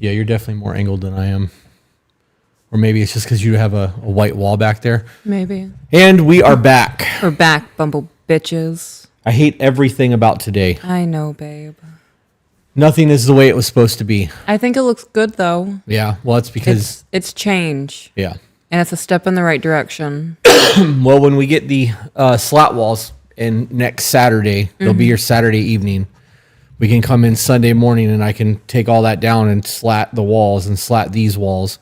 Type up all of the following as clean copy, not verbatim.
Yeah, you're definitely more angled than I am. Or maybe it's just because you have a white wall back there. Maybe. And we are back. We're back, bumble bitches. I hate everything about today. I know, babe. Nothing is the way it was supposed to be. I think it looks good, though. Yeah, well, it's because... It's change. Yeah. And it's a step in the right direction. Well, when we get the slat walls in next Saturday, they'll be here Saturday evening. We can come in Sunday morning and I can take all that down and slat the walls and slat these walls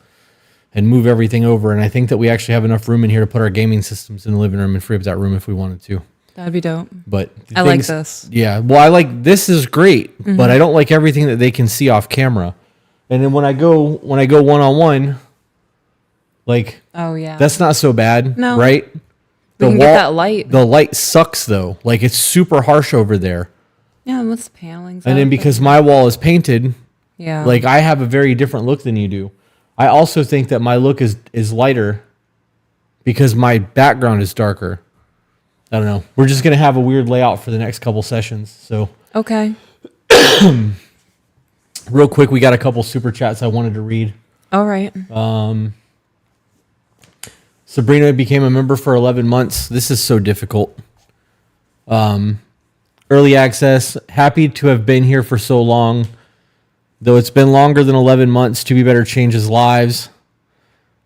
and move everything over. And I think that we actually have enough room in here to put our gaming systems in the living room and free up that room if we wanted to. That'd be dope. But I like this. Yeah. Well, this is great, but I don't like everything that they can see off camera. And then when I go one-on-one, like, oh yeah, that's not so bad. No. Right? We can get that light. The light sucks though. Like it's super harsh over there. Yeah, what's the panelings? And then because my wall is painted, yeah, like I have a very different look than you do. I also think that my look is lighter because my background is darker. I don't know. We're just going to have a weird layout for the next couple sessions. So okay. Real quick, we got a couple super chats I wanted to read. All right. Sabrina became a member for 11 months. This is so difficult. Early access. Happy to have been here for so long. Though it's been longer than 11 months, To Be Better changes lives.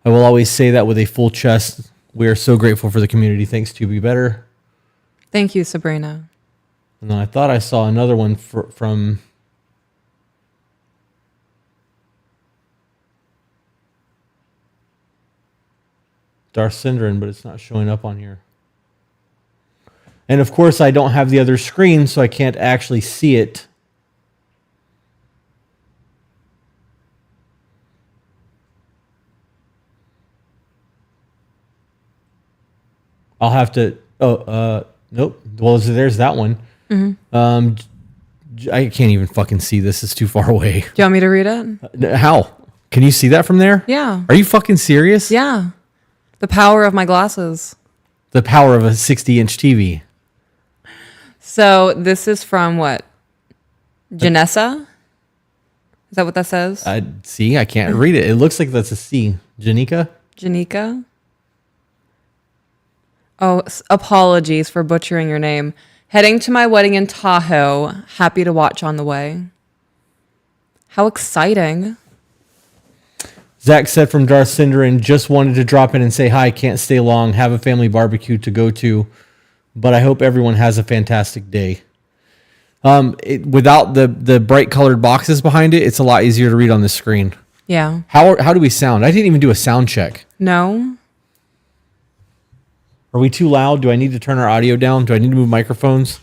I will always say that with a full chest. We are so grateful for the community. Thanks, To Be Better. Thank you, Sabrina. And then I thought I saw another one from... Darcindran, but it's not showing up on here. And of course, I don't have the other screen, so I can't actually see it. I'll have to... nope. Well, there's that one. I can't even fucking see this. It's too far away. Do you want me to read it? How? Can you see that from there? Yeah. Are you fucking serious? Yeah. The power of my glasses. The power of a 60-inch TV. So this is from what? Janessa? Is that what that says? See, I can't read it. It looks like that's a C. Janika? Janika? Oh, apologies for butchering your name. Heading to my wedding in Tahoe. Happy to watch on the way. How exciting. Zach said from Darcindran, just wanted to drop in and say hi. Can't stay long. Have a family barbecue to go to. But I hope everyone has a fantastic day. Without the bright colored boxes behind it, it's a lot easier to read on the screen. Yeah. How do we sound? I didn't even do a sound check. No. Are we too loud? Do I need to turn our audio down? Do I need to move microphones?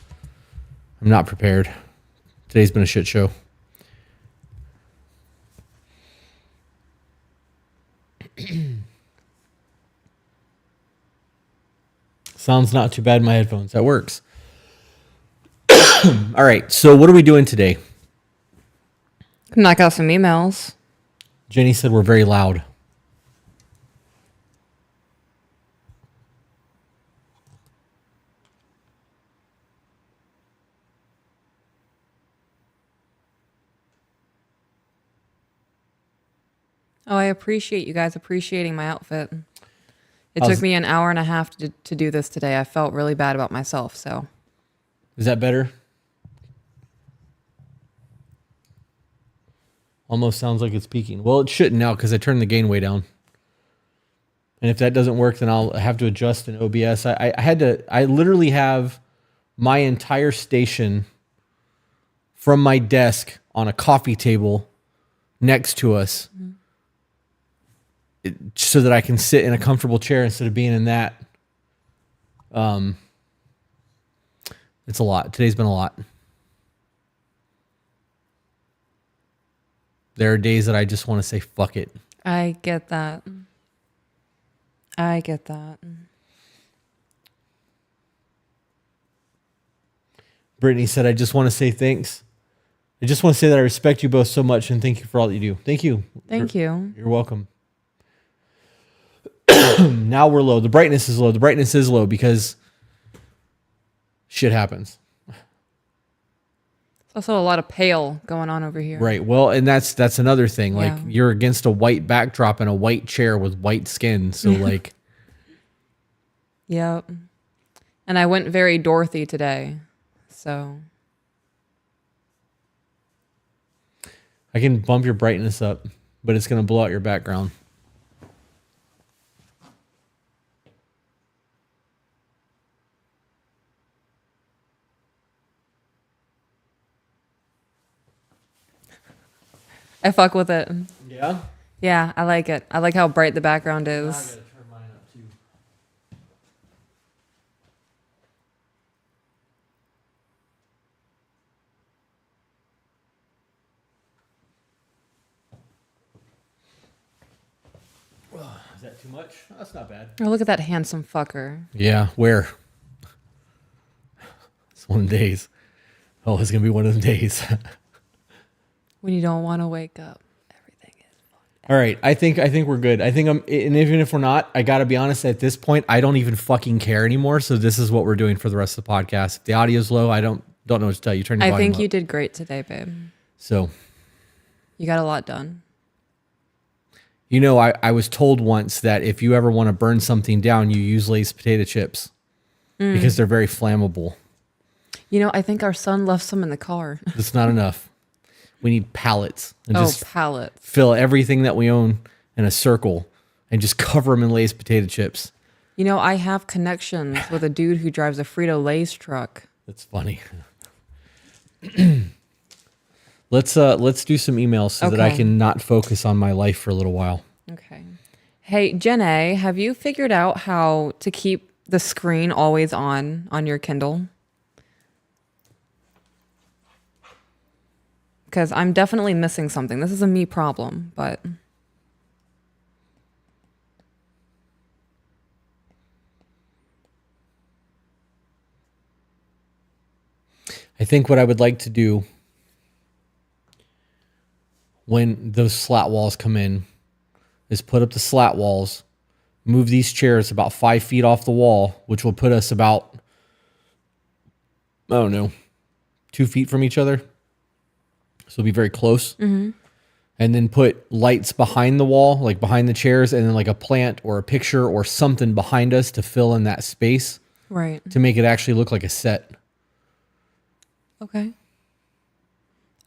I'm not prepared. Today's been a shit show. Sounds not too bad in my headphones. That works. All right. So what are we doing today? Knock out some emails. Jenny said we're very loud. Oh, I appreciate you guys appreciating my outfit. It took me an hour and a half to do this today. I felt really bad about myself, so. Is that better? Almost sounds like it's peaking. Well, it shouldn't now because I turned the gain way down. And if that doesn't work, then I'll have to adjust in OBS. I literally have my entire station from my desk on a coffee table next to us. So that I can sit in a comfortable chair instead of being in that. It's a lot. Today's been a lot. There are days that I just want to say, fuck it. I get that. I get that. Brittany said, I just want to say thanks. I just want to say that I respect you both so much and thank you for all that you do. Thank you. Thank you. You're welcome. Now we're low. The brightness is low. The brightness is low because shit happens. Also a lot of pale going on over here. Right. Well, and that's another thing. Like Yeah. you're against a white backdrop and a white chair with white skin. So like, Yep. And I went very Dorothy today. So I can bump your brightness up, but it's going to blow out your background. I fuck with it. Yeah. Yeah, I like it. I like how bright the background is. I got to turn mine up too. Is that too much? That's not bad. Oh, look at that handsome fucker. Yeah. Where? It's one of the days. Oh, it's going to be one of the days. When you don't want to wake up, everything is fun. All right. I think we're good. I think and even if we're not, I got to be honest, at this point, I don't even fucking care anymore. So this is what we're doing for the rest of the podcast. If the audio's low, I don't know what to tell you. Turn your I volume think up. you did great today, babe. So, You got a lot done. you know, I was told once that if you ever want to burn something down, you use Lay's potato chips because they're very flammable. You know, I think our son left some in the car. That's not enough. We need pallets and just pallets. fill everything that we own in a circle and just cover them in Lay's potato chips. You know, I have connections with a dude who drives a Frito-Lay's truck. That's funny. Let's do some emails so that I Okay. can not focus on my life for a little while. Okay. Hey, Jenna, have you figured out how to keep the screen always on your Kindle? Because I'm definitely missing something. This is a me problem, but I think what I would like to do when those slat walls come in is put up the slat walls, move these chairs about 5 feet off the wall, which will put us about, I don't know, 2 feet from each other. So it'll be very close. Mm-hmm. And then put lights behind the wall, like behind the chairs, and then like a plant or a picture or something behind us to fill in that space right. to make it actually look like a set. Okay.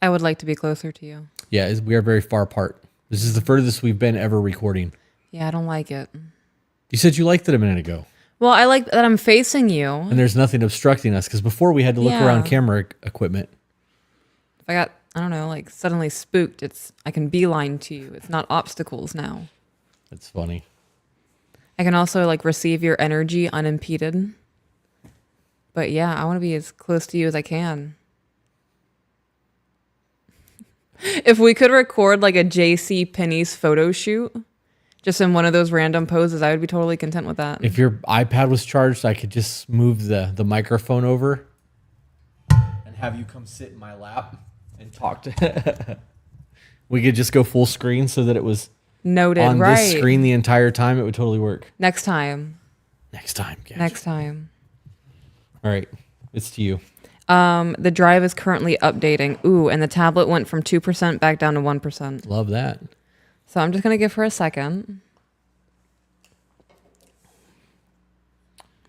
I would like to be closer to you. Yeah, we are very far apart. This is the furthest we've been ever recording. Yeah, I don't like it. You said you liked it a minute ago. Well, I like that I'm facing you. And there's nothing obstructing us because before we had to look Yeah. around camera equipment. If I got, I don't know, like suddenly spooked, I can beeline to you. It's not obstacles now. That's funny. I can also like receive your energy unimpeded. But yeah, I want to be as close to you as I can. If we could record like a JC Penney's photo shoot, just in one of those random poses, I would be totally content with that. If your iPad was charged, I could just move the microphone over and have you come sit in my lap and talk to. We could just go full screen so that it was Noted, on right? this screen the entire time. It would totally work. Next time. Next time. Gotcha. Next time. All right. It's to you. The drive is currently updating. Ooh, and the tablet went from 2% back down to 1%. Love that. So I'm just going to give her a second.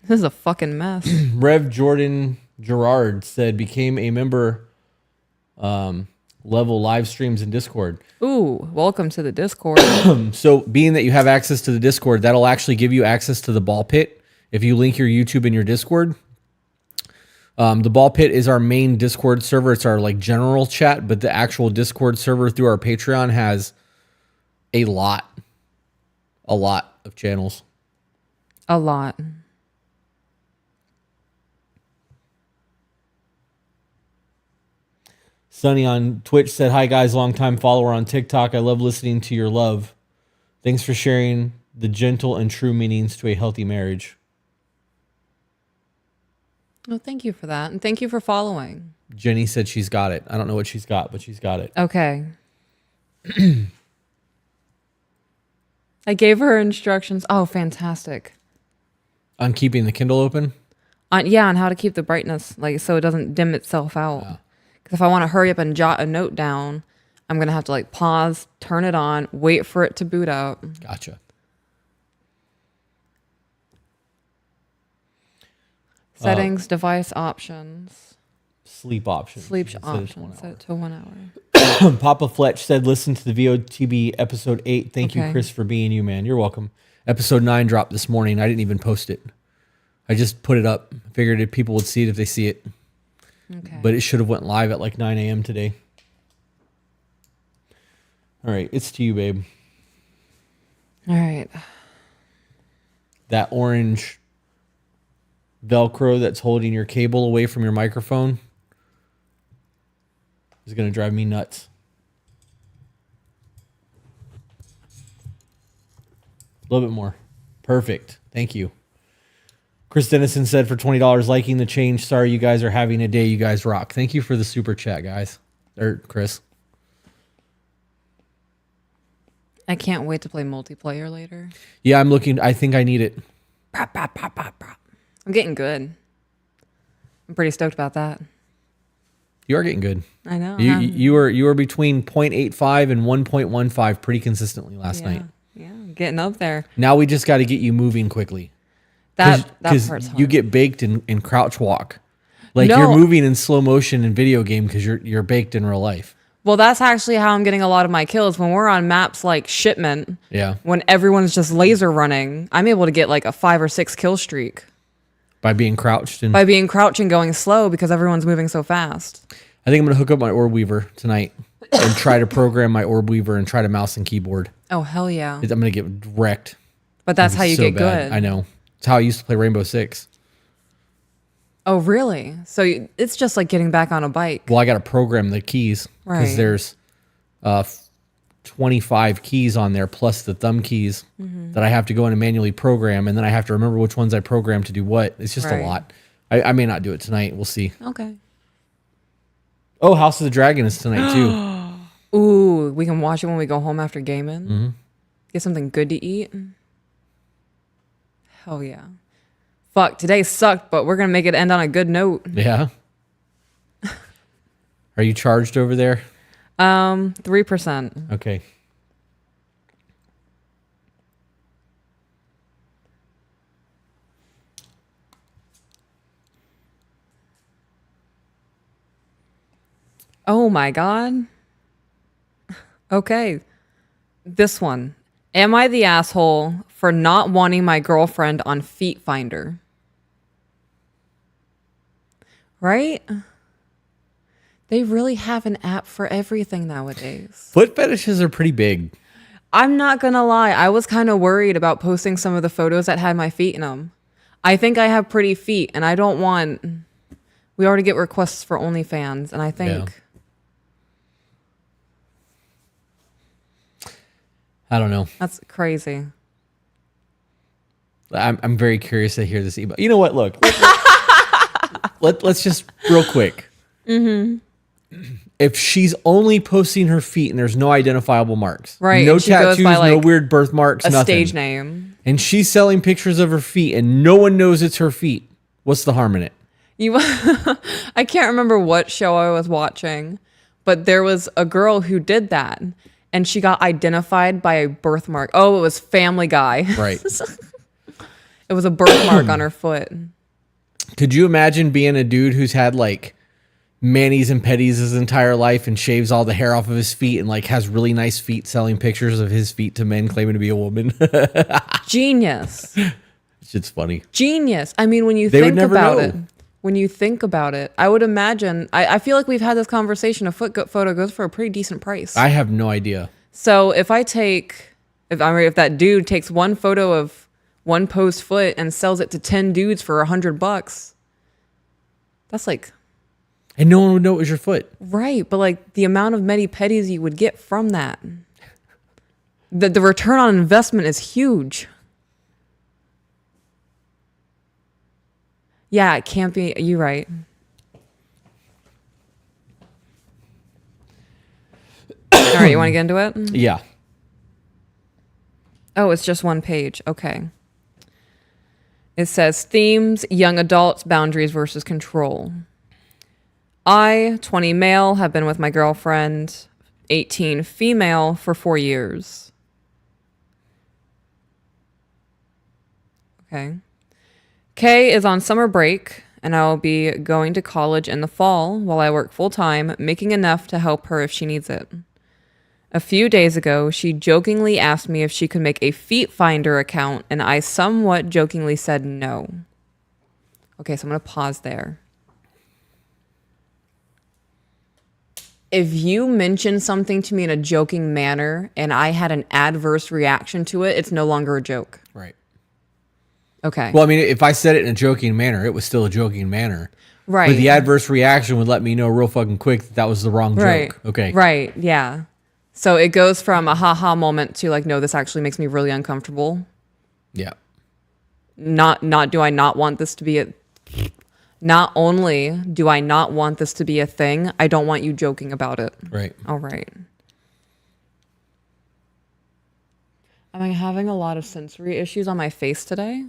This is a fucking mess. Rev Jordan Gerard said became a member level live streams in Discord. Ooh, welcome to the Discord. So being that you have access to the Discord, that'll actually give you access to the ball pit. If you link your YouTube and your Discord, the ball pit is our main Discord server. It's our like general chat, but the actual Discord server through our Patreon has a lot of channels. A lot. Sunny on Twitch said, "Hi guys, longtime follower on TikTok. I love listening to your love. Thanks for sharing the gentle and true meanings to a healthy marriage." Well, thank you for that. And thank you for following. Jenny said she's got it. I don't know what she's got, but she's got it. Okay. I gave her instructions. Oh, fantastic. On keeping the Kindle open? On how to keep the brightness, like, so it doesn't dim itself out. Because if I want to hurry up and jot a note down, I'm going to have to like pause, turn it on, wait for it to boot up. Gotcha. Settings, device options, Sleep options. sleep You can set it to 1 options, set hour. it to 1 hour. Papa Fletch said, listen to the VOTB episode 8. Thank you, Okay. Chris, for being you, man. You're welcome. Episode 9 dropped this morning. I didn't even post it. I just put it up. Figured if people would see it if they see it. Okay. But it should have went live at like 9 a.m. today. All right, it's to you, babe. All right. That orange Velcro that's holding your cable away from your microphone is going to drive me nuts. A little bit more. Perfect. Thank you. Chris Dennison said for $20, liking the change. Sorry you guys are having a day. You guys rock. Thank you for the super chat, guys. Or Chris. I can't wait to play multiplayer later. Yeah, I'm looking. I think I need it. I'm getting good. I'm pretty stoked about that. You are getting good. I know. You were between 0.85 and 1.15 pretty consistently last night. Yeah, getting up there. Now we just got to get you moving quickly. That part's hard. You get baked in crouch walk. Like No. you're moving in slow motion in video game because you're baked in real life. Well, that's actually how I'm getting a lot of my kills. When we're on maps like Shipment, Yeah. when everyone's just laser running, I'm able to get like a 5 or 6 kill streak By being crouched. And by being crouching going slow because everyone's moving so fast. I think I'm going to hook up my orb weaver tonight and try to program my orb weaver and try to mouse and keyboard. Oh, hell yeah. I'm going to get wrecked. But that's how you So get bad. good. I know. It's how I used to play Rainbow Six. Oh, really? So it's just like getting back on a bike. Well, I got to program the keys because Right. there's 25 keys on there plus the thumb keys that I have to go in and manually program, and then I have to remember which ones I program to do what. It's just a Right. lot. I may not do it tonight. We'll see. Okay. Oh, House of the Dragon is tonight too. Ooh, we can watch it when we go home after gaming. Mm-hmm. Get something good to eat. Hell yeah. Fuck, today sucked, but we're going to make it end on a good note. Yeah. Are you charged over there? 3%. Okay. Oh my God. Okay. This one. Am I the asshole for not wanting my girlfriend on Feet Finder? Right? They really have an app for everything nowadays. Foot fetishes are pretty big. I'm not gonna lie. I was kind of worried about posting some of the photos that had my feet in them. I think I have pretty feet, and I don't want. We already get requests for OnlyFans, and I think I don't know. that's crazy. I'm very curious to hear this email. You know what? Look, let's just real quick. Mm-hmm. If she's only posting her feet and there's no identifiable marks, Right, no and she goes tattoos, by, no like, weird birthmarks, A nothing. stage name. And she's selling pictures of her feet and no one knows it's her feet. What's the harm in it? You, I can't remember what show I was watching, but there was a girl who did that, and she got identified by a birthmark. Oh, it was Family Guy. Right. It was a birthmark on her foot. Could you imagine being a dude who's had like manis and petties his entire life and shaves all the hair off of his feet and like has really nice feet selling pictures of his feet to men claiming to be a woman? Genius. It's funny. Genius. I mean, when you They would think never about know. it, when you think about it, I would imagine, I feel like we've had this conversation. A photo goes for a pretty decent price. I have no idea. So if that dude takes one photo of one posed foot and sells it to 10 dudes for $100, that's like, And no one would know it was your foot. right. But like the amount of many petties you would get from that, the return on investment is huge. Yeah, it can't be. You're right. All right, you want to get into it? Yeah. Oh, it's just one page. Okay. It says themes, young adults, boundaries versus control. I, 20 male, have been with my girlfriend, 18 female, for 4 years. Okay. Kay is on summer break, and I will be going to college in the fall while I work full-time, making enough to help her if she needs it. A few days ago, she jokingly asked me if she could make a Feet Finder account, and I somewhat jokingly said no. Okay, so I'm going to pause there. If you mention something to me in a joking manner and I had an adverse reaction to it, it's no longer a joke. Right. Okay. Well, I mean, if I said it in a joking manner, it was still a joking manner. Right. But the adverse reaction would let me know real fucking quick that that was the wrong joke. Okay. Right. Yeah. So it goes from a haha moment to like, no, this actually makes me really uncomfortable. Yeah. Not do I not want this to be not only do I not want this to be a thing, I don't want you joking about it. Right. All right. I'm having a lot of sensory issues on my face today.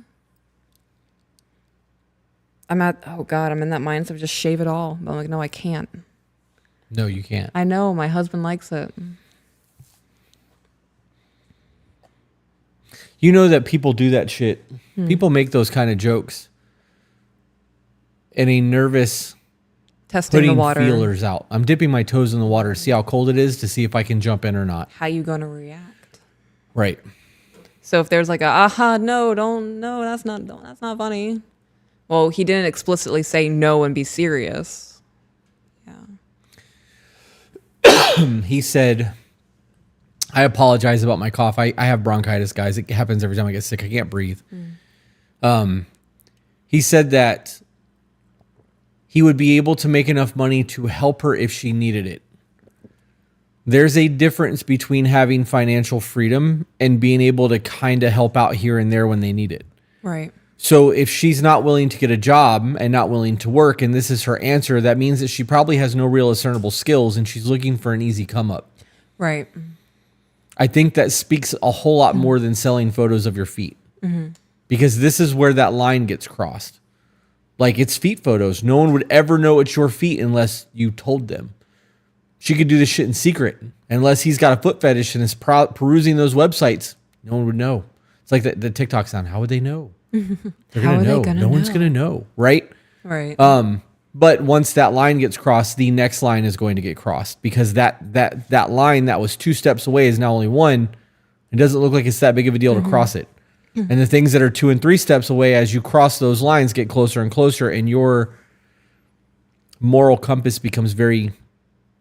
I'm in that mindset of just shave it all. But I'm like, no, I can't. No, you can't. I know, my husband likes it. You know that people do that shit. People make those kind of jokes in a nervous Testing the water. feelers out. I'm dipping my toes in the water to see how cold it is to see if I can jump in or not. How you gonna react? Right. So if there's like that's not funny. Well, he didn't explicitly say no and be serious. Yeah. He said, I apologize about my cough. I have bronchitis, guys. It happens every time I get sick. I can't breathe. He said that he would be able to make enough money to help her if she needed it. There's a difference between having financial freedom and being able to kind of help out here and there when they need it. Right. So if she's not willing to get a job and not willing to work, and this is her answer, that means that she probably has no real discernible skills and she's looking for an easy come up. Right. I think that speaks a whole lot more than selling photos of your feet. Because this is where that line gets crossed. Like, it's feet photos. No one would ever know it's your feet unless you told them. She could do this shit in secret. Unless he's got a foot fetish and is perusing those websites, no one would know. It's like the TikTok sound. How would they know? They're going to know. No one's going to know, right? Right. But once that line gets crossed, the next line is going to get crossed because that line that was 2 steps away is now only 1. It doesn't look like it's that big of a deal to cross it. And the things that are 2 and 3 steps away, as you cross those lines, get closer and closer, and your moral compass becomes very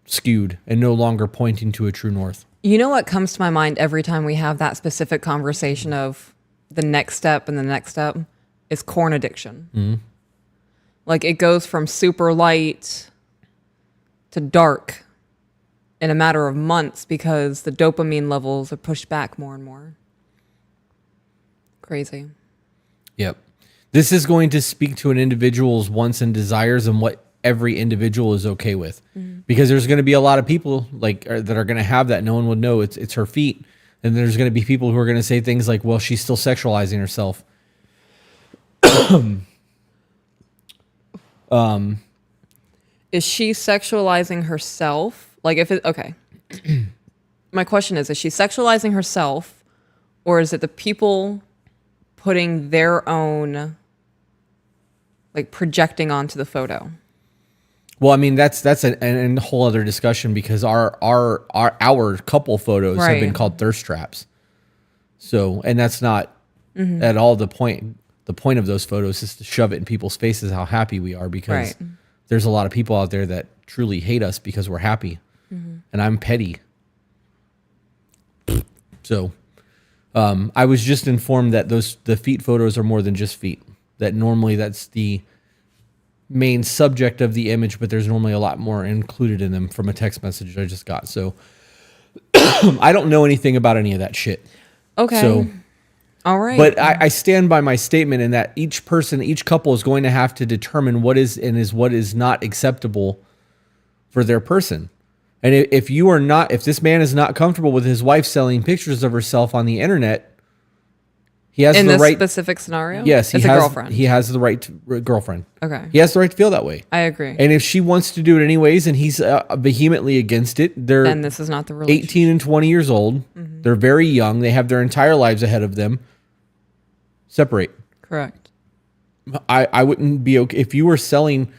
skewed and no longer pointing to a true north. You know what comes to my mind every time we have that specific conversation of the next step and the next step is corn addiction. Mm-hmm. Like, it goes from super light to dark in a matter of months because the dopamine levels are pushed back more and more. Crazy. Yep. This is going to speak to an individual's wants and desires and what every individual is okay with. Because there's going to be a lot of people that are going to have that. No one would know it's her feet. And there's going to be people who are going to say things like, well, she's still sexualizing herself. Is she sexualizing herself? Okay. My question is she sexualizing herself, or is it the people putting their own, projecting onto the photo? Well, I mean, that's a whole other discussion because our couple photos have been called thirst traps. So, and that's not at all the point. The point of those photos is to shove it in people's faces how happy we are because there's a lot of people out there that truly hate us because we're happy. And I'm petty. So, I was just informed that the feet photos are more than just feet. That normally that's the main subject of the image, but there's normally a lot more included in them from a text message I just got. So I don't know anything about any of that shit. Okay. So, all right. but I stand by my statement in that each couple is going to have to determine what is not acceptable for their person. And if this man is not comfortable with his wife selling pictures of herself on the internet, He has In the this right. specific scenario? Yes, it's a girlfriend. He has the right to girlfriend. Okay. He has the right to feel that way. I agree. And if she wants to do it anyways, and he's vehemently against it, they're Then this is not the relationship. 18 and 20 years old. They're very young. They have their entire lives ahead of them. Separate. Correct. I wouldn't be okay if you were selling.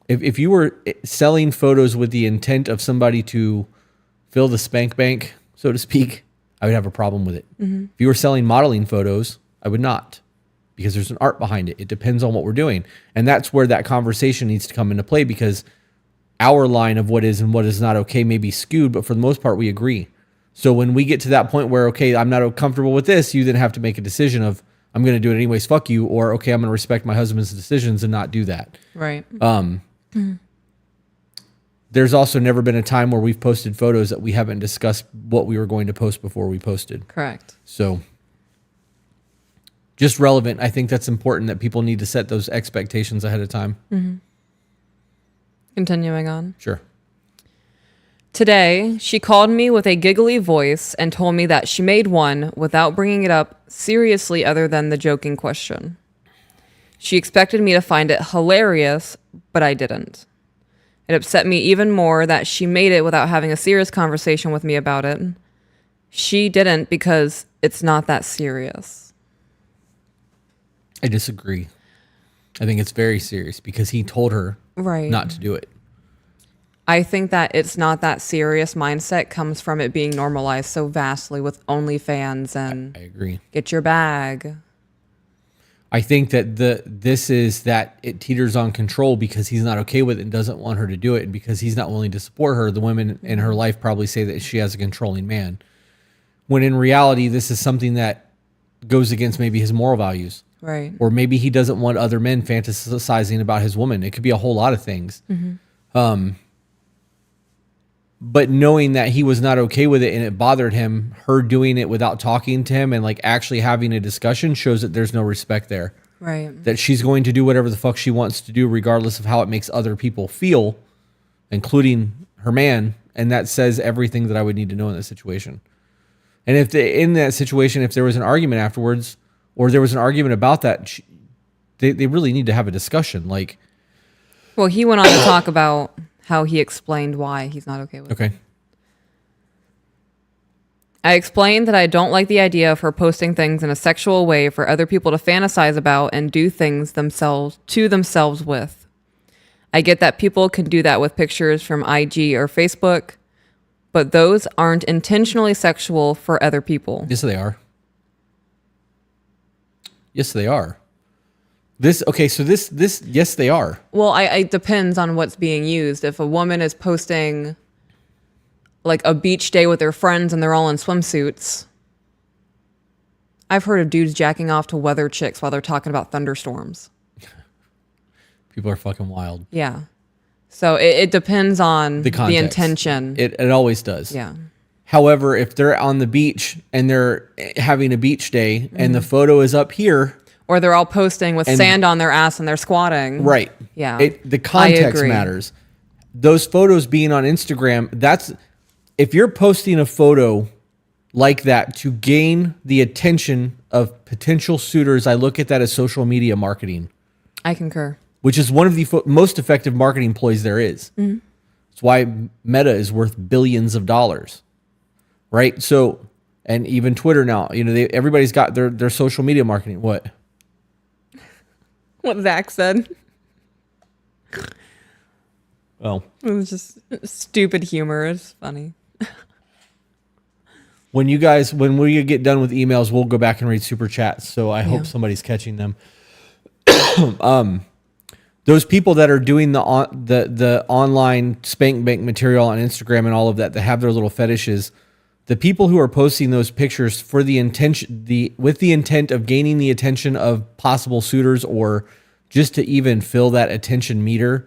If you were selling photos with the intent of somebody to fill the spank bank, so to speak, I would have a problem with it. If you were selling modeling photos, I would not, because there's an art behind it. It depends on what we're doing. And that's where that conversation needs to come into play, because our line of what is and what is not okay may be skewed, but for the most part, we agree. So when we get to that point where, okay, I'm not comfortable with this, you then have to make a decision of, I'm going to do it anyways, fuck you, or okay, I'm going to respect my husband's decisions and not do that. Right. There's also never been a time where we've posted photos that we haven't discussed what we were going to post before we posted. Correct. So just relevant. I think that's important, that people need to set those expectations ahead of time. Continuing on. Sure. Today, she called me with a giggly voice and told me that she made one without bringing it up seriously other than the joking question. She expected me to find it hilarious, but I didn't. It upset me even more that she made it without having a serious conversation with me about it. She didn't, because it's not that serious. I disagree. I think it's very serious, because he told her Right. not to do it. I think that it's not that serious mindset comes from it being normalized so vastly with OnlyFans and I agree. get your bag. I think that this is that it teeters on control because he's not okay with it and doesn't want her to do it, and because he's not willing to support her. The women in her life probably say that she has a controlling man, when in reality this is something that goes against maybe his moral values, Right. or maybe he doesn't want other men fantasizing about his woman. It could be a whole lot of things. But knowing that he was not okay with it and it bothered him, her doing it without talking to him and like actually having a discussion shows that there's no respect there. Right. That she's going to do whatever the fuck she wants to do, regardless of how it makes other people feel, including her man. And that says everything that I would need to know in that situation. And if in that situation, if there was an argument afterwards, or there was an argument about that, they really need to have a discussion. Like, Well, he went on to talk about how he explained why he's not okay with it. okay, I explained that I don't like the idea of her posting things in a sexual way for other people to fantasize about and do things themselves with. I get that people can do that with pictures from IG or Facebook, but those aren't intentionally sexual for other people. yes they are. Yes, they are. This yes, they are. Well, it depends on what's being used. If a woman is posting like a beach day with their friends and they're all in swimsuits, I've heard of dudes jacking off to weather chicks while they're talking about thunderstorms. People are fucking wild. Yeah. So it depends on The the context. intention. It always does. Yeah. However, if they're on the beach and they're having a beach day and the photo is up here, Or they're all posting with sand on their ass and they're squatting. right? Yeah. The context agree. matters. Those photos being on Instagram, if you're posting a photo like that to gain the attention of potential suitors, I look at that as social media marketing, I concur. which is one of the most effective marketing ploys there is. That's why Meta is worth billions of dollars, right? So, and even Twitter now, everybody's got their social media marketing. What? What Zach said. Well, It was just stupid humor. It's funny. when we get done with emails, we'll go back and read super chats. So I hope somebody's catching them. Those people that are doing the online spank bank material on Instagram and all of that have their little fetishes. The people who are posting those pictures for the intent of gaining the attention of possible suitors, or just to even fill that attention meter,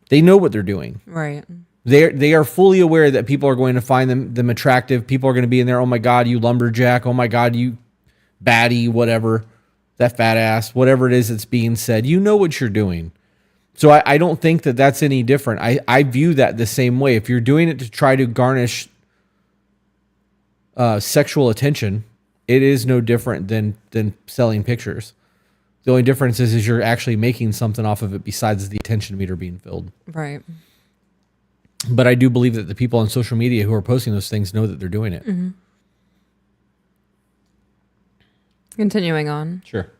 they know what they're doing. Right. They are fully aware that people are going to find them attractive. People are going to be in there. Oh my God, you lumberjack. Oh my God, you baddie, whatever, that fat ass, whatever it is that's being said. You know what you're doing. So I don't think that that's any different. I view that the same way. If you're doing it to try to garnish sexual attention, it is no different than selling pictures. The only difference is you're actually making something off of it besides the attention meter being filled. Right. But I do believe that the people on social media who are posting those things know that they're doing it. Mm-hmm. Continuing on. Sure.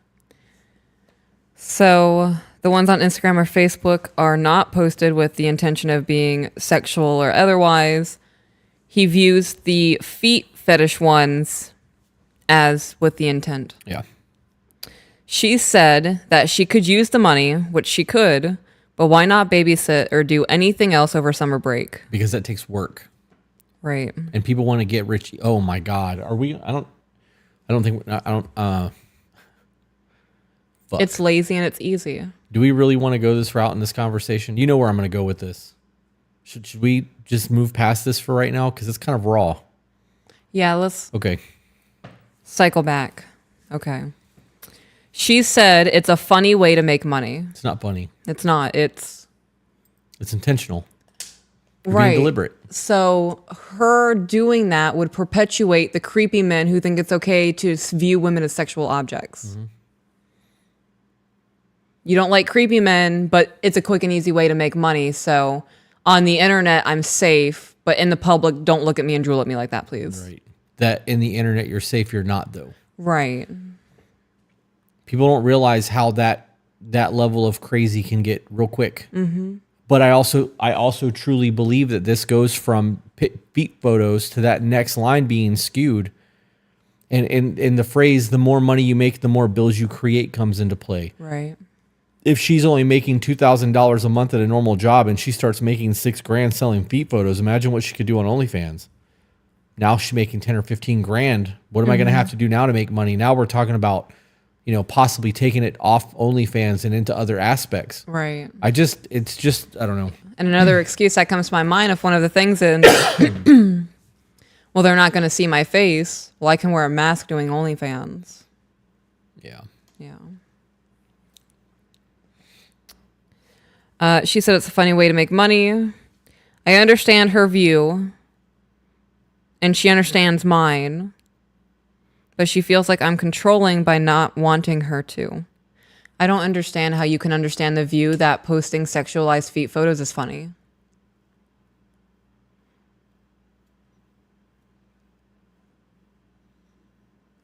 So the ones on Instagram or Facebook are not posted with the intention of being sexual or otherwise. He views the feet fetish ones as with the intent. Yeah. She said that she could use the money, which she could, but why not babysit or do anything else over summer break? Because that takes work. Right. And people want to get rich. Oh my God. Are we, I don't think, fuck. It's lazy and it's easy. Do we really want to go this route in this conversation? You know where I'm going to go with this. Should we just move past this for right now? Because it's kind of raw. Yeah, let's Okay. cycle back. Okay. She said it's a funny way to make money. It's not funny. It's not. It's intentional. You're right. being deliberate. So her doing that would perpetuate the creepy men who think it's okay to view women as sexual objects. Mm-hmm. You don't like creepy men, but it's a quick and easy way to make money. So on the internet, I'm safe, but in the public, don't look at me and drool at me like that, please. Right. That in the internet, you're safe. You're not, though. Right. People don't realize how that level of crazy can get real quick. Mm-hmm. But I also truly believe that this goes from feet photos to that next line being skewed. And in the phrase, the more money you make, the more bills you create comes into play. Right. If she's only making $2,000 a month at a normal job and she starts making $6,000 selling feet photos, imagine what she could do on OnlyFans. Now she's making 10 or 15 grand. What am I going to have to do now to make money? Now we're talking about, possibly taking it off OnlyFans and into other aspects. Right. I don't know. And another excuse that comes to my mind, if one of the things is, well, they're not going to see my face. Well, I can wear a mask doing OnlyFans. Yeah. Yeah. She said it's a funny way to make money. I understand her view, and she understands mine, but she feels like I'm controlling by not wanting her to. I don't understand how you can understand the view that posting sexualized feet photos is funny.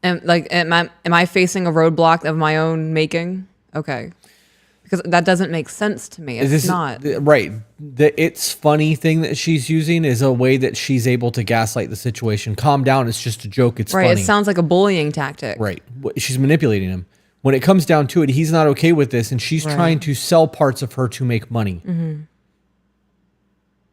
And am I facing a roadblock of my own making? Okay. Because that doesn't make sense to me. It's not. Right. The it's funny thing that she's using is a way that she's able to gaslight the situation. Calm down. It's just a joke. It's right. funny. It sounds like a bullying tactic. Right. She's manipulating him. When it comes down to it, he's not okay with this, and she's trying to sell parts of her to make money. Mm-hmm.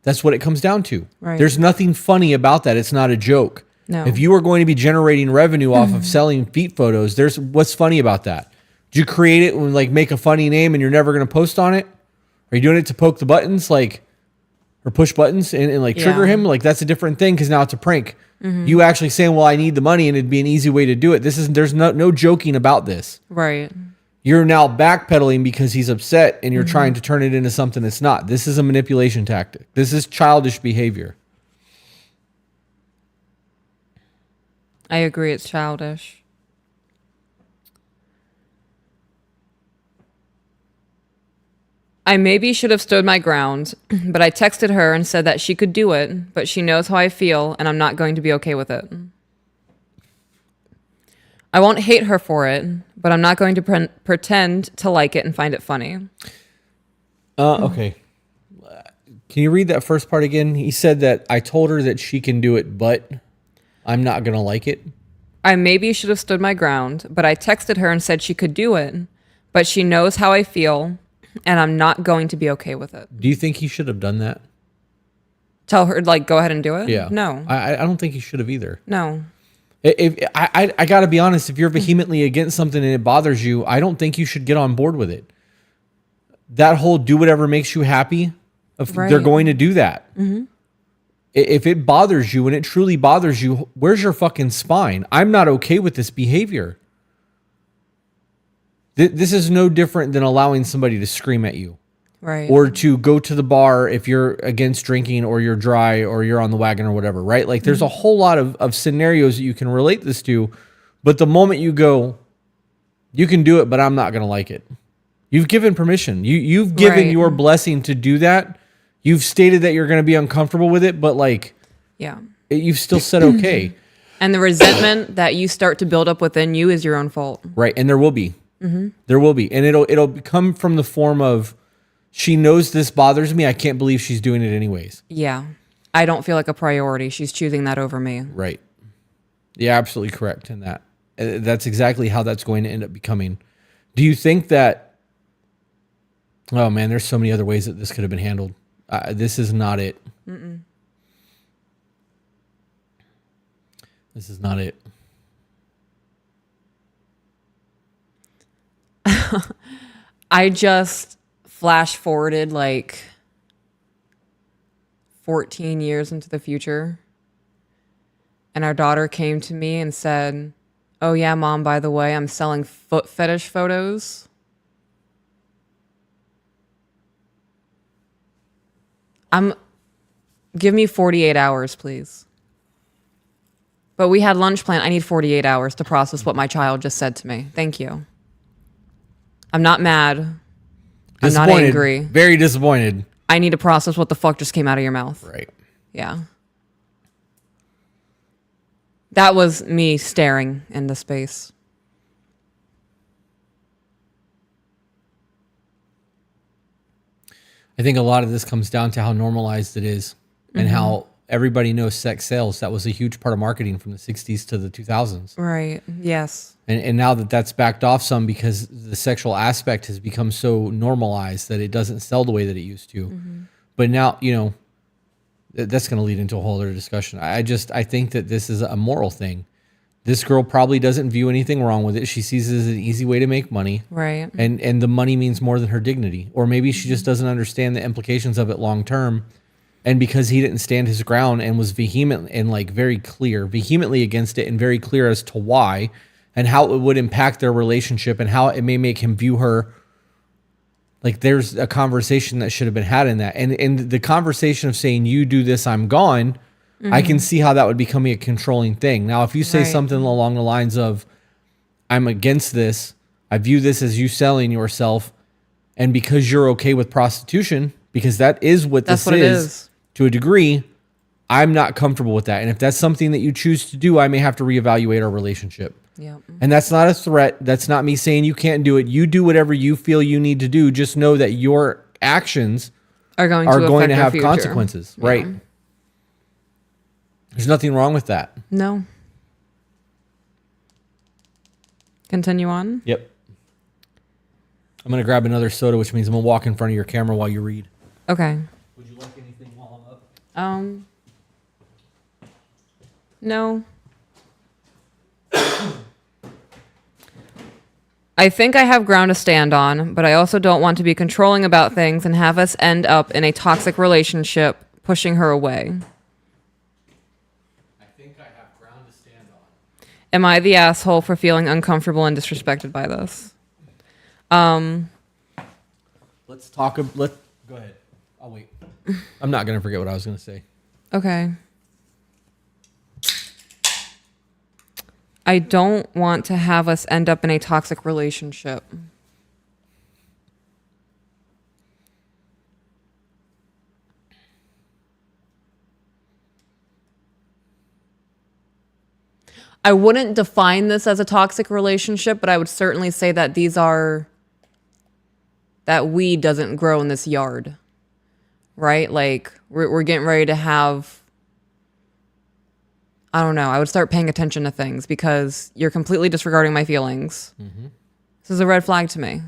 That's what it comes down to. Right. There's nothing funny about that. It's not a joke. No. If you are going to be generating revenue off of selling feet photos, what's funny about that? Did you create it and make a funny name and you're never going to post on it? Are you doing it to poke the buttons or push buttons and trigger him? That's a different thing because now it's a prank. Mm-hmm. You actually saying, well, I need the money and it'd be an easy way to do it. There's no joking about this. Right. You're now backpedaling because he's upset and you're trying to turn it into something it's not. This is a manipulation tactic. This is childish behavior. I agree. It's childish. I maybe should have stood my ground, but I texted her and said that she could do it, but she knows how I feel and I'm not going to be okay with it. I won't hate her for it, but I'm not going to pretend to like it and find it funny. Okay. Can you read that first part again? He said that I told her that she can do it, but I'm not going to like it. I maybe should have stood my ground, but I texted her and said she could do it, but she knows how I feel and I'm not going to be okay with it. Do you think he should have done that? Tell her, go ahead and do it? Yeah. No. I don't think he should have either. No. If I got to be honest, if you're vehemently against something and it bothers you, I don't think you should get on board with it. That whole do whatever makes you happy, they're going to do that. Mm-hmm. If it bothers you and it truly bothers you, where's your fucking spine? I'm not okay with this behavior. This is no different than allowing somebody to scream at you. Right. Or to go to the bar if you're against drinking or you're dry or you're on the wagon or whatever, right? There's a whole lot of scenarios that you can relate this to But the moment you go, you can do it, but I'm not going to like it. You've given permission. You've given Right. your blessing to do that. You've stated that you're going to be uncomfortable with it, but like, Yeah. you've still said okay. And the resentment that you start to build up within you is your own fault. Right. And there will be. There will be. And it'll come from the form of, she knows this bothers me. I can't believe she's doing it anyways. Yeah. I don't feel like a priority. She's choosing that over me. Right. You're absolutely correct in that. That's exactly how that's going to end up becoming. Do you think that, oh man, there's so many other ways that this could have been handled. This is not it. This is not it. I just flash forwarded like 14 years into the future. And our daughter came to me and said, "Oh yeah, Mom, by the way, I'm selling foot fetish photos." Give me 48 hours, please. But we had lunch plan. I need 48 hours to process what my child just said to me. Thank you. I'm not mad. I'm not angry. Very disappointed. I need to process what the fuck just came out of your mouth. Right. Yeah. That was me staring into space. I think a lot of this comes down to how normalized it is and how everybody knows sex sales. That was a huge part of marketing from the 60s to the 2000s. Right. Yes. And now that that's backed off some because the sexual aspect has become so normalized that it doesn't sell the way that it used to. But now, you know, that's going to lead into a whole other discussion. I think that this is a moral thing. This girl probably doesn't view anything wrong with it. She sees it as an easy way to make money. Right. And the money means more than her dignity. Or maybe she just doesn't understand the implications of it long term. And because he didn't stand his ground and was vehement and like vehemently against it and very clear as to why and how it would impact their relationship and how it may make him view her. Like there's a conversation that should have been had in that. And the conversation of saying, you do this, I'm gone. I can see how that would become a controlling thing. Now, if you say something along the lines of, I'm against this, I view this as you selling yourself, and because you're okay with prostitution, because that is what That's this what it is to a degree, I'm not comfortable with that. And if that's something that you choose to do, I may have to reevaluate our relationship. Yep. And that's not a threat. That's not me saying you can't do it. You do whatever you feel you need to do. Just know that your actions Are going to affect have future. consequences. Yeah. Right. There's nothing wrong with that. No. Continue on. Yep. I'm going to grab another soda, which means I'm going to walk in front of your camera while you read. Okay. Would you like anything while I'm up? No. I think I have ground to stand on, but I also don't want to be controlling about things and have us end up in a toxic relationship, pushing her away. I think I have ground to stand on. Am I the asshole for feeling uncomfortable and disrespected by this? Let's talk. Go ahead. I'll wait. I'm not going to forget what I was going to say. Okay. I don't want to have us end up in a toxic relationship. I wouldn't define this as a toxic relationship, but I would certainly say that that weed doesn't grow in this yard, right? Like we're getting ready to have, I don't know. I would start paying attention to things because you're completely disregarding my feelings. This is a red flag to me.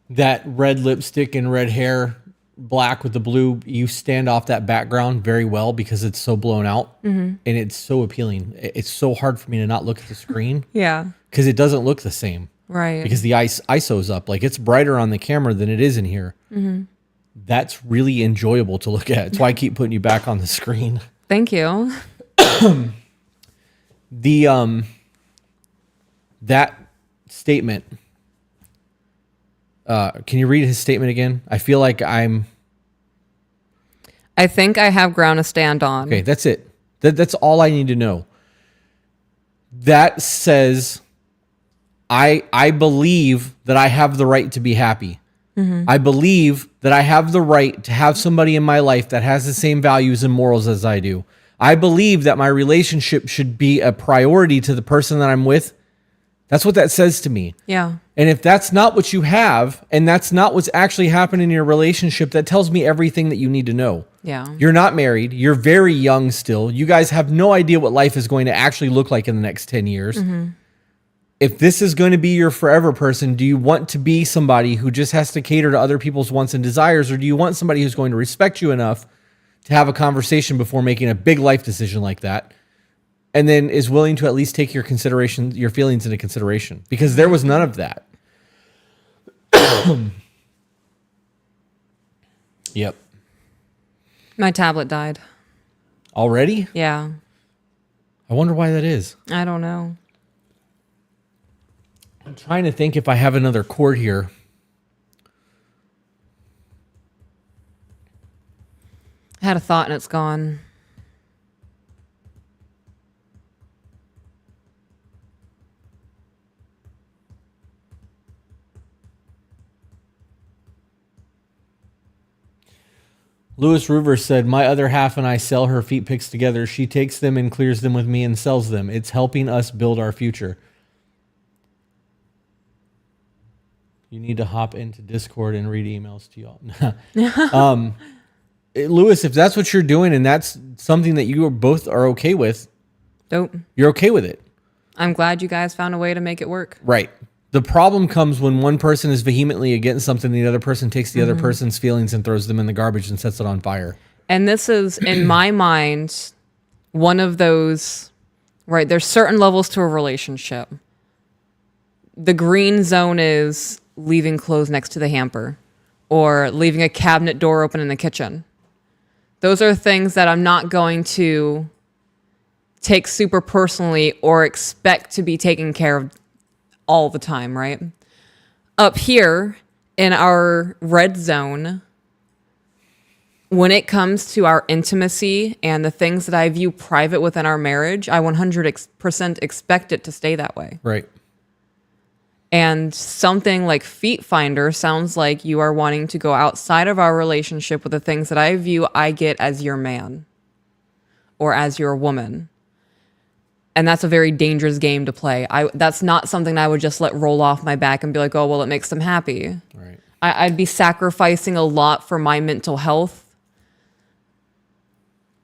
That red lipstick and red hair, black with the blue, you stand off that background very well because it's so blown out and it's so appealing. It's so hard for me to not look at the screen. Yeah. Because it doesn't look the same. Right. Because the ISO's up. Like it's brighter on the camera than it is in here. That's really enjoyable to look at. That's why I keep putting you back on the screen. Thank you. That statement. Can you read his statement again? I feel like I think I have ground to stand on. okay. That's it. That's all I need to know. that says I believe that I have the right to be happy. I believe that I have the right to have somebody in my life that has the same values and morals as I do. I believe that my relationship should be a priority to the person that I'm with. That's what that says to me. Yeah. And if that's not what you have, and that's not what's actually happening in your relationship, that tells me everything that you need to know. Yeah. You're not married. You're very young still. You guys have no idea what life is going to actually look like in the next 10 years. If this is going to be your forever person, do you want to be somebody who just has to cater to other people's wants and desires, or do you want somebody who's going to respect you enough to have a conversation before making a big life decision like that, and then is willing to at least take your feelings into consideration? Because there was none of that. Yep. My tablet died. Already? Yeah. I wonder why that is. I don't know. I'm trying to think if I have another cord here. I had a thought and it's gone. Louis Rivers said, my other half and I sell her feet pics together. She takes them and clears them with me and sells them. It's helping us build our future. You need to hop into Discord and read emails to y'all. Louis, if that's what you're doing and that's something that you both are okay with, Dope. you're okay with it. I'm glad you guys found a way to make it work. Right. The problem comes when one person is vehemently against something, the other person takes the other person's feelings and throws them in the garbage and sets it on fire. And this is, in my mind, one of those, right? There's certain levels to a relationship. The green zone is leaving clothes next to the hamper or leaving a cabinet door open in the kitchen. Those are things that I'm not going to take super personally or expect to be taken care of all the time, right? Up here in our red zone, when it comes to our intimacy and the things that I view private within our marriage, I 100% expect it to stay that way. Right. And something like Feet Finder sounds like you are wanting to go outside of our relationship with the things that I view I get as your man or as your woman. And that's a very dangerous game to play. That's not something I would just let roll off my back and be like, oh, well, it makes them happy. Right. I'd be sacrificing a lot for my mental health.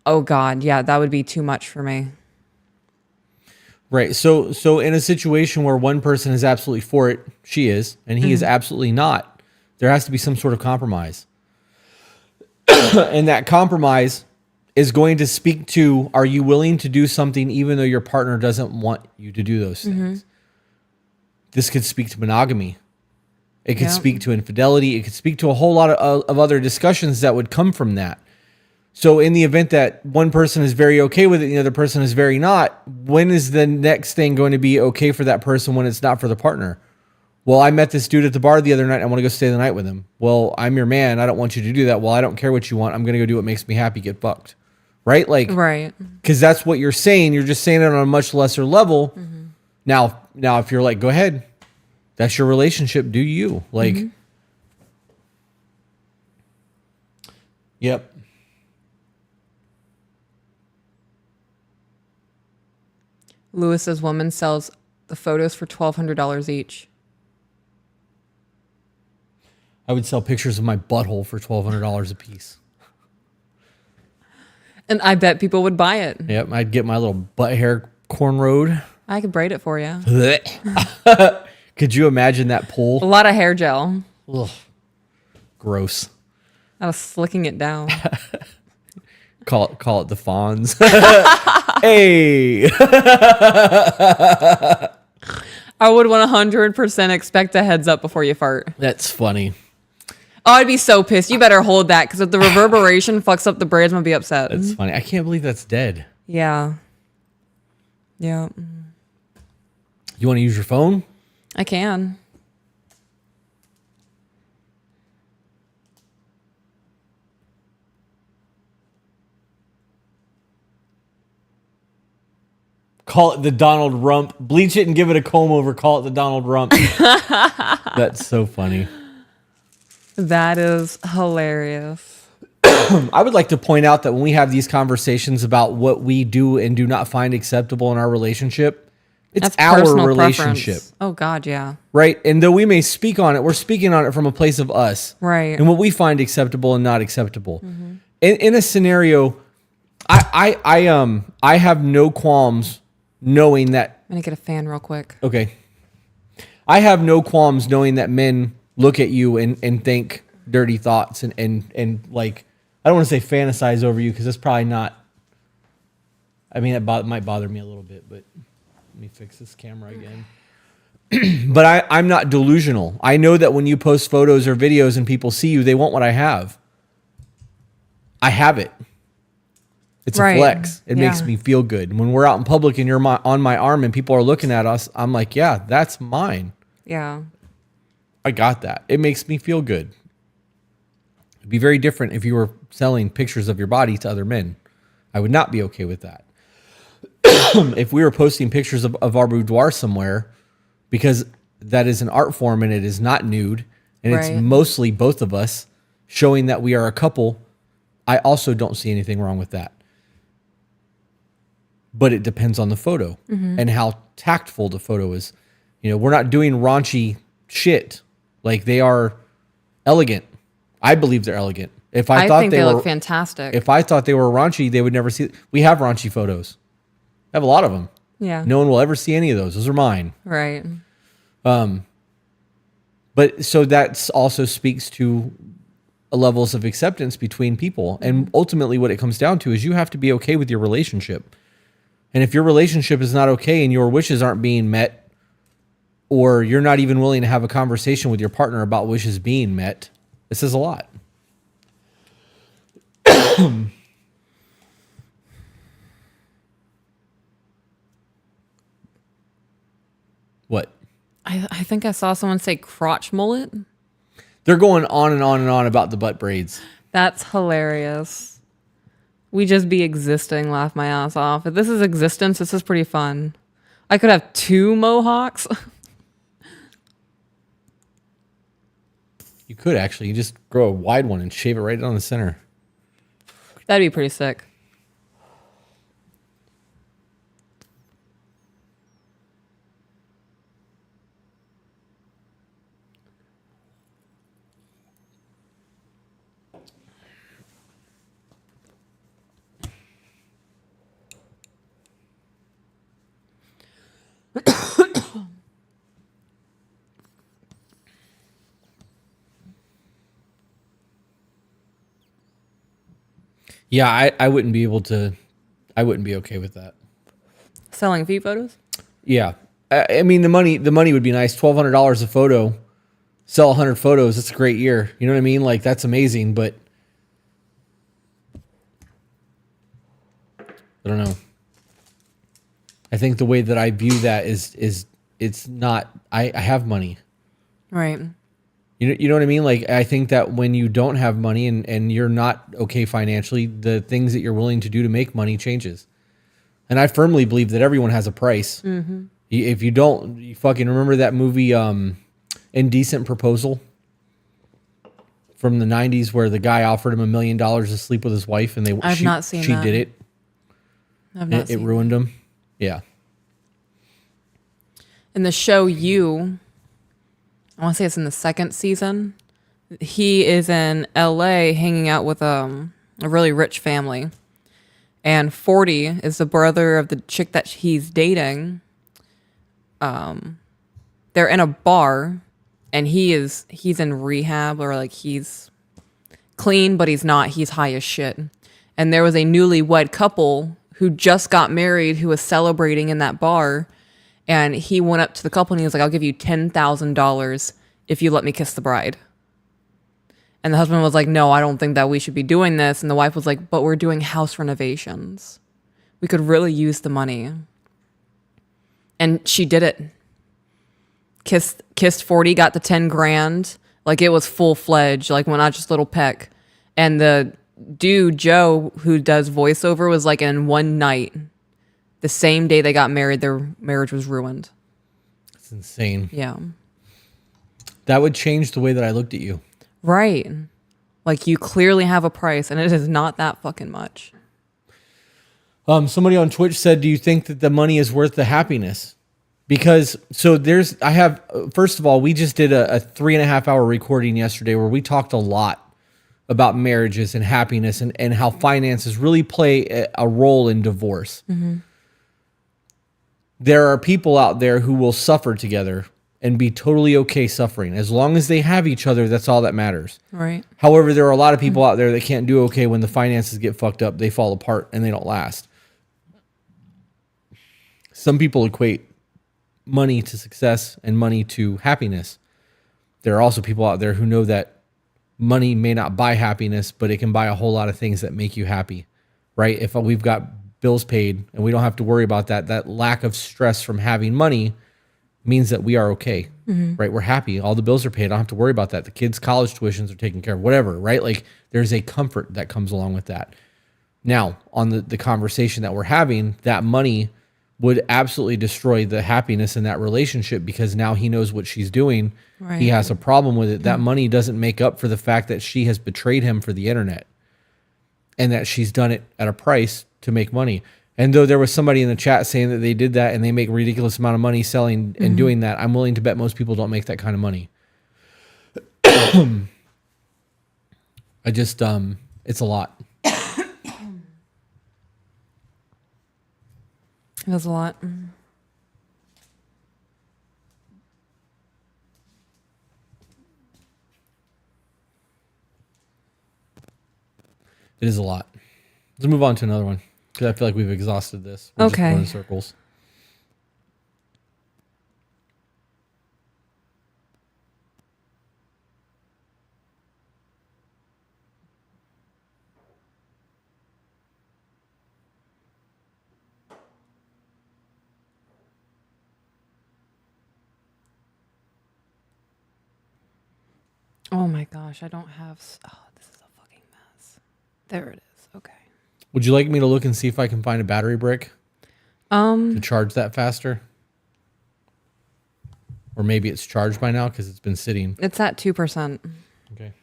Oh, God. Yeah, that would be too much for me. Right. So in a situation where one person is absolutely for it, she is, and he is absolutely not, there has to be some sort of compromise. And that compromise is going to speak to, are you willing to do something even though your partner doesn't want you to do those things? This could speak to monogamy. It could speak to infidelity. It could speak to a whole lot of other discussions that would come from that. So in the event that one person is very okay with it and the other person is very not, when is the next thing going to be okay for that person when it's not for the partner? Well, I met this dude at the bar the other night. I want to go stay the night with him. Well, I'm your man. I don't want you to do that. Well, I don't care what you want. I'm going to go do what makes me happy, get fucked. Right? Like, right. Because that's what you're saying. You're just saying it on a much lesser level. Now, if you're like, go ahead. That's your relationship. Do you? Like, yep. Lewis's woman sells the photos for $1,200 each. I would sell pictures of my butthole for $1,200 a piece. And I bet people would buy it. Yep, I'd get my little butt hair cornrowed. I could braid it for you. Could you imagine that A pull? lot of hair gel. Ugh. Gross. I was slicking it down. Call it the Fonz. Hey. I would 100% expect a heads up before you fart. That's funny. Oh, I'd be so pissed. You better hold that because if the reverberation fucks up the braids, I'm gonna be upset. That's funny. I can't believe that's dead. Yeah. Yeah. You want to use your phone? I can. Call it the Donald Rump. Bleach it and give it a comb over. Call it the Donald Rump. That's so funny. That is hilarious. I would like to point out that when we have these conversations about what we do and do not find acceptable in our relationship, it's That's our personal relationship. preference. Oh, God, yeah. Right? And though we may speak on it, we're speaking on it from a place of us. Right. And what we find acceptable and not acceptable. Mm-hmm. In a scenario, I have no qualms knowing that. I'm going to get a fan real quick. Okay. I have no qualms knowing that men look at you and think dirty thoughts and like, I don't want to say fantasize over you because that's probably not, I mean, it might bother me a little bit, but let me fix this camera again. But I'm not delusional. I know that when you post photos or videos and people see you, they want what I have. I have it. It's a flex. It makes me feel good. When we're out in public and you're on my arm and people are looking at us, I'm like, yeah, that's mine. Yeah. I got that. It makes me feel good. It'd be very different if you were selling pictures of your body to other men. I would not be okay with that. If we were posting pictures of our boudoir somewhere, because that is an art form and it is not nude, and it's mostly both of us showing that we are a couple, I also don't see anything wrong with that. But it depends on the photo and how tactful the photo is. You know, we're not doing raunchy shit. Like, they are elegant. I believe they're elegant. If I thought think they look fantastic. If I thought they were raunchy, they would never see. We have raunchy photos. I have a lot of them. Yeah. No one will ever see any of those. Those are mine. Right. But so that also speaks to levels of acceptance between people. And ultimately what it comes down to is you have to be okay with your relationship. And if your relationship is not okay and your wishes aren't being met, or you're not even willing to have a conversation with your partner about wishes being met, it says a lot. What? I think I saw someone say crotch mullet. They're going on and on and on about the butt braids. That's hilarious. We just be existing, laugh my ass off. If this is existence, this is pretty fun. I could have 2 mohawks. You could actually. You just grow a wide one and shave it right down the center. That'd be pretty sick. Yeah, I wouldn't be able to. I wouldn't be okay with that. Selling feet photos? Yeah, I mean the money would be nice. $1,200 a photo, sell 100 photos. That's a great year. You know what I mean? Like, that's amazing. But I don't know. I think the way that I view that is it's not. I have money. Right. You know what I mean? Like, I think that when you don't have money and you're not okay financially, the things that you're willing to do to make money changes. And I firmly believe that everyone has a price. Mm-hmm. If you don't, you fucking remember that movie, Indecent Proposal from the 90s where the guy offered him $1 million to sleep with his wife and she did it. I've not seen it ruined him. Yeah. In the show I want to say it's in the 2nd season. He is in LA hanging out with a really rich family. And 40 is the brother of the chick that he's dating. They're in a bar and he's in rehab, or like he's clean, but he's not. He's high as shit. And there was a newlywed couple who just got married who was celebrating in that bar. And he went up to the couple and he was like, I'll give you $10,000 if you let me kiss the bride. And the husband was like, no, I don't think that we should be doing this. And the wife was like, but we're doing house renovations. We could really use the money. And she did it. Kissed 40, got the 10 grand. Like, it was full fledged, like, when not just little peck. And the dude, Joe, who does voiceover, was like, in one night, the same day they got married, their marriage was ruined. It's insane. Yeah. That would change the way that I looked at you. Right. Like you clearly have a price and it is not that fucking much. Somebody on Twitch said, do you think that the money is worth the happiness? Because first of all, we just did a 3.5 hour recording yesterday where we talked a lot about marriages and happiness and how finances really play a role in divorce. Mm-hmm. There are people out there who will suffer together and be totally okay suffering. As long as they have each other, that's all that matters. Right. However, there are a lot of people out there that can't do okay when the finances get fucked up. They fall apart and they don't last. Some people equate money to success and money to happiness. There are also people out there who know that money may not buy happiness, but it can buy a whole lot of things that make you happy, right? If we've got bills paid and we don't have to worry about that lack of stress from having money means that we are okay, right? We're happy. All the bills are paid. I don't have to worry about that. The kids' college tuitions are taken care of, whatever, right? Like there's a comfort that comes along with that. Now, on the conversation that we're having, that money would absolutely destroy the happiness in that relationship because now he knows what she's doing. Right. He has a problem with it. That money doesn't make up for the fact that she has betrayed him for the internet and that she's done it at a price to make money. And though there was somebody in the chat saying that they did that and they make a ridiculous amount of money selling and doing that, I'm willing to bet most people don't make that kind of money. I just, it's a lot. It was a lot. It is a lot. Let's move on to another one because I feel like we've exhausted this. We're just going in circles. Oh my gosh, I don't have. Oh, this is a fucking mess. There it is. Okay. Would you like me to look and see if I can find a battery brick to charge that faster? Or maybe it's charged by now because it's been sitting. It's at 2%. Okay.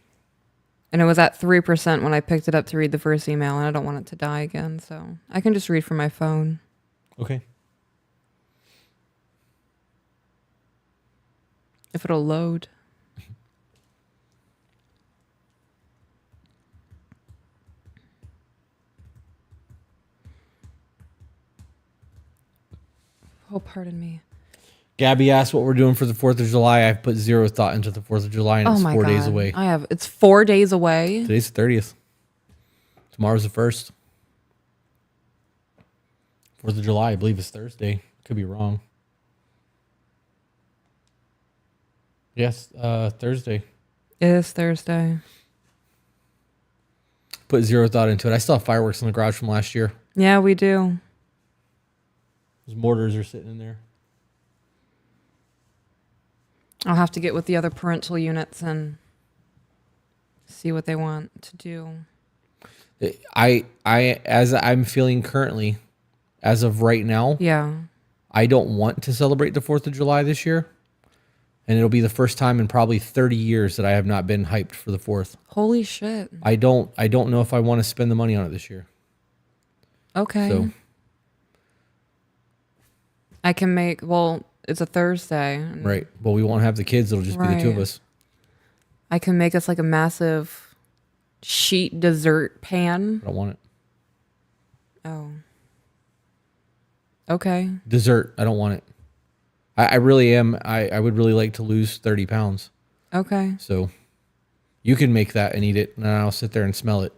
And it was at 3% when I picked it up to read the first email, and I don't want it to die again, so I can just read from my phone. Okay. If it'll load. Oh, pardon me. Gabby asked what we're doing for the 4th of July. I've put zero thought into the 4th of July, and it's 4 days away. It's 4 days away. Today's the 30th. Tomorrow's the 1st. 4th of July, I believe, is Thursday. Could be wrong. Yes, Thursday. It is Thursday. Put zero thought into it. I still have fireworks in the garage from last year. Yeah, we do. Those mortars are sitting in there. I'll have to get with the other parental units and see what they want to do. As I'm feeling currently, as of right now, yeah, I don't want to celebrate the 4th of July this year. And it'll be the first time in probably 30 years that I have not been hyped for the 4th. Holy shit. I don't know if I want to spend the money on it this year. Okay. So I can it's a Thursday. Right. Well, we won't have the kids. It'll just be the two of us. I can make us like a massive sheet dessert pan. I don't want it. Oh. Okay. Dessert. I don't want it. I really am. I would really like to lose 30 pounds. Okay. So you can make that and eat it, and I'll sit there and smell it.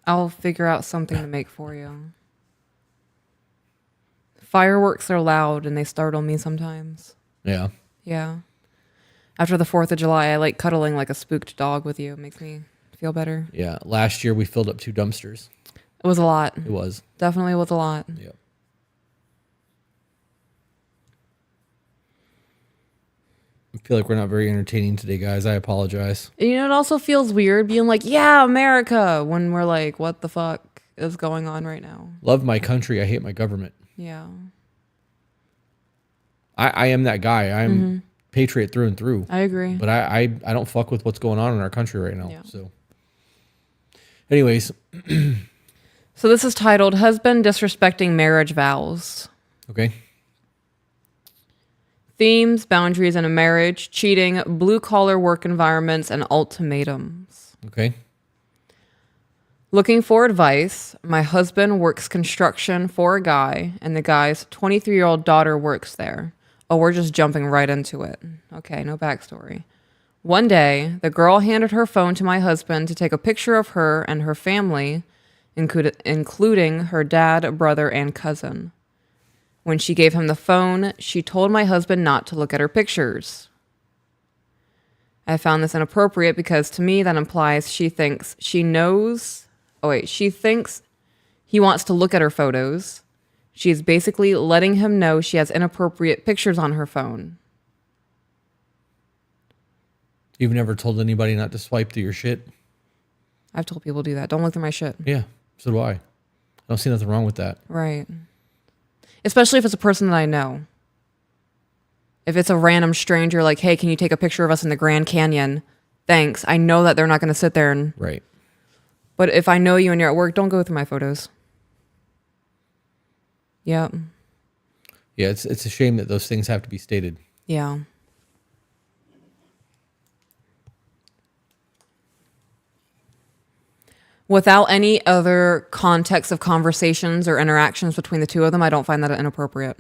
I'll figure out something to make for you. Fireworks are loud and they startle me sometimes. Yeah. Yeah. After the 4th of July, I like cuddling like a spooked dog with you. It makes me feel better. Yeah. Last year we filled up 2 dumpsters. It was a lot. It was. Definitely was a lot. Yep. I feel like we're not very entertaining today, guys. I apologize. You know, it also feels weird being like, yeah, America, when we're like, what the fuck? is going on right now. Love my country. I hate my government. Yeah. I am that guy. I'm patriot through and through. I agree. But I don't fuck with what's going on in our country right now. Yeah. So, anyways. So this is titled Husband Disrespecting Marriage Vows. Okay. Themes, boundaries in a marriage, cheating, blue-collar work environments, and ultimatums. Okay. Looking for advice. My husband works construction for a guy, and the guy's 23-year-old daughter works there. Oh, we're just jumping right into it. Okay, no backstory. One day, the girl handed her phone to my husband to take a picture of her and her family, including her dad, brother, and cousin. When she gave him the phone, she told my husband not to look at her pictures. I found this inappropriate because to me that implies she thinks he wants to look at her photos. She's basically letting him know she has inappropriate pictures on her phone. You've never told anybody not to swipe through your shit? I've told people to do that. Don't look through my shit. Yeah, so do I. I don't see nothing wrong with that. Right. Especially if it's a person that I know. If it's a random stranger, like, hey, can you take a picture of us in the Grand Canyon? Thanks. I know that they're not going to sit there and... Right. But if I know you and you're at work, don't go through my photos. Yep. Yeah, it's a shame that those things have to be stated. Yeah. Without any other context of conversations or interactions between the two of them, I don't find that inappropriate.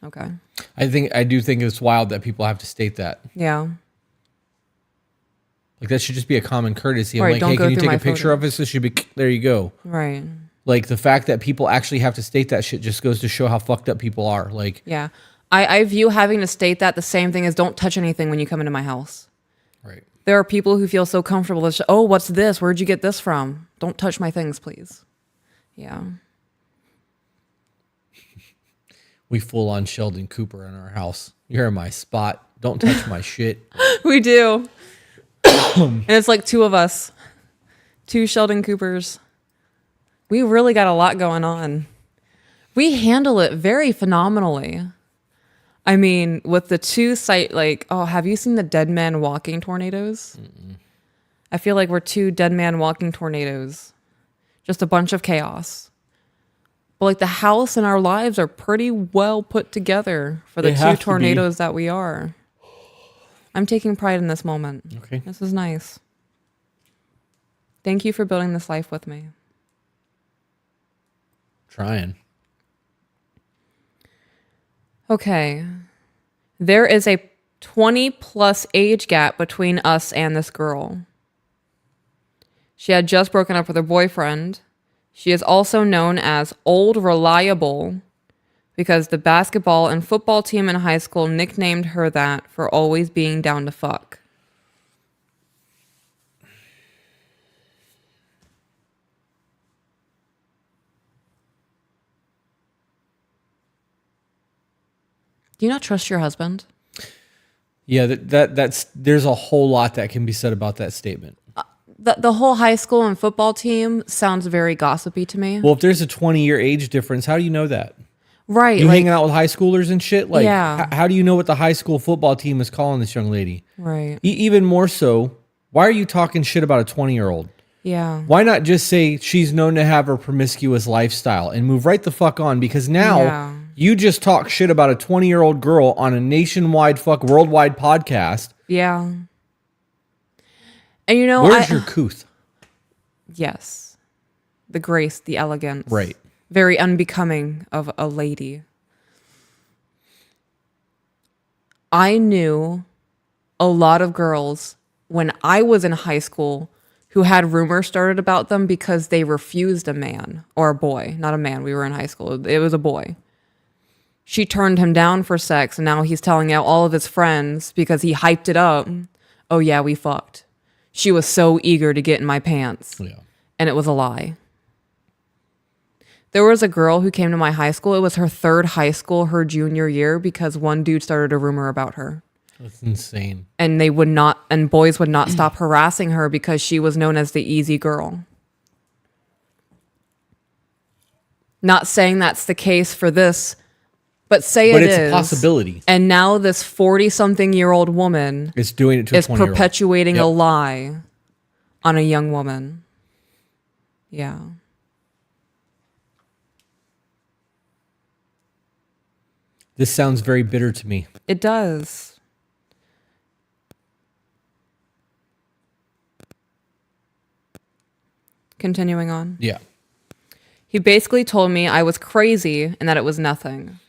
Okay. I do think it's wild that people have to state that. Yeah. Like that should just be a common courtesy. Right, I'm like, don't hey, go can you through take my a picture photo. of us? This should be, there you go. Right. Like the fact that people actually have to state that shit just goes to show how fucked up people are. Like, Yeah. I view having to state that the same thing as don't touch anything when you come into my house. right. There are people who feel so comfortable that, oh, what's this? Where'd you get this from? Don't touch my things, please. Yeah. We full on Sheldon Cooper in our house. You're in my spot. Don't touch my shit. We do. And it's like two of us. Two Sheldon Coopers. We really got a lot going on. We handle it very phenomenally. I mean, with the two have you seen the Dead Man Walking tornadoes? Mm-mm. I feel like we're two Dead Man Walking tornadoes. Just a bunch of chaos. But like the house and our lives are pretty well put together for the two tornadoes that we are. I'm taking pride in this moment. Okay. This is nice. Thank you for building this life with me. Trying. Okay. There is a 20 plus age gap between us and this girl. She had just broken up with her boyfriend. She is also known as Old Reliable because the basketball and football team in high school nicknamed her that for always being down to fuck. Do you not trust your husband? Yeah, that's there's a whole lot that can be said about that statement. The whole high school and football team sounds very gossipy to me. Well, if there's a 20-year age difference, how do you know that? Right. You hanging out with high schoolers and shit? Like, Yeah. How do you know what the high school football team is calling this young lady? Right. Even more so, why are you talking shit about a 20-year-old? Yeah. Why not just say she's known to have a promiscuous lifestyle and move right the fuck on? Because now you just talk shit about a 20-year-old girl on a nationwide, worldwide podcast. Yeah. And you know, where's your couth? Yes. The grace, the elegance. Right. Very unbecoming of a lady. I knew a lot of girls when I was in high school who had rumors started about them because they refused a man or a boy, not a man. We were in high school. It was a boy. She turned him down for sex, and now he's telling out all of his friends because he hyped it up. Oh yeah, we fucked. She was so eager to get in my pants. Yeah. And it was a lie. There was a girl who came to my high school. It was her third high school, her junior year, because one dude started a rumor about her. That's insane. And boys would not stop harassing her because she was known as the easy girl. Not saying that's the case for this, but say But it it's is. a possibility. And now this 40-something-year-old woman It's doing it to a is 20-year-old. perpetuating a lie on a young woman. Yeah. This sounds very bitter to me. It does. Continuing on. Yeah. He basically told me I was crazy and that it was nothing.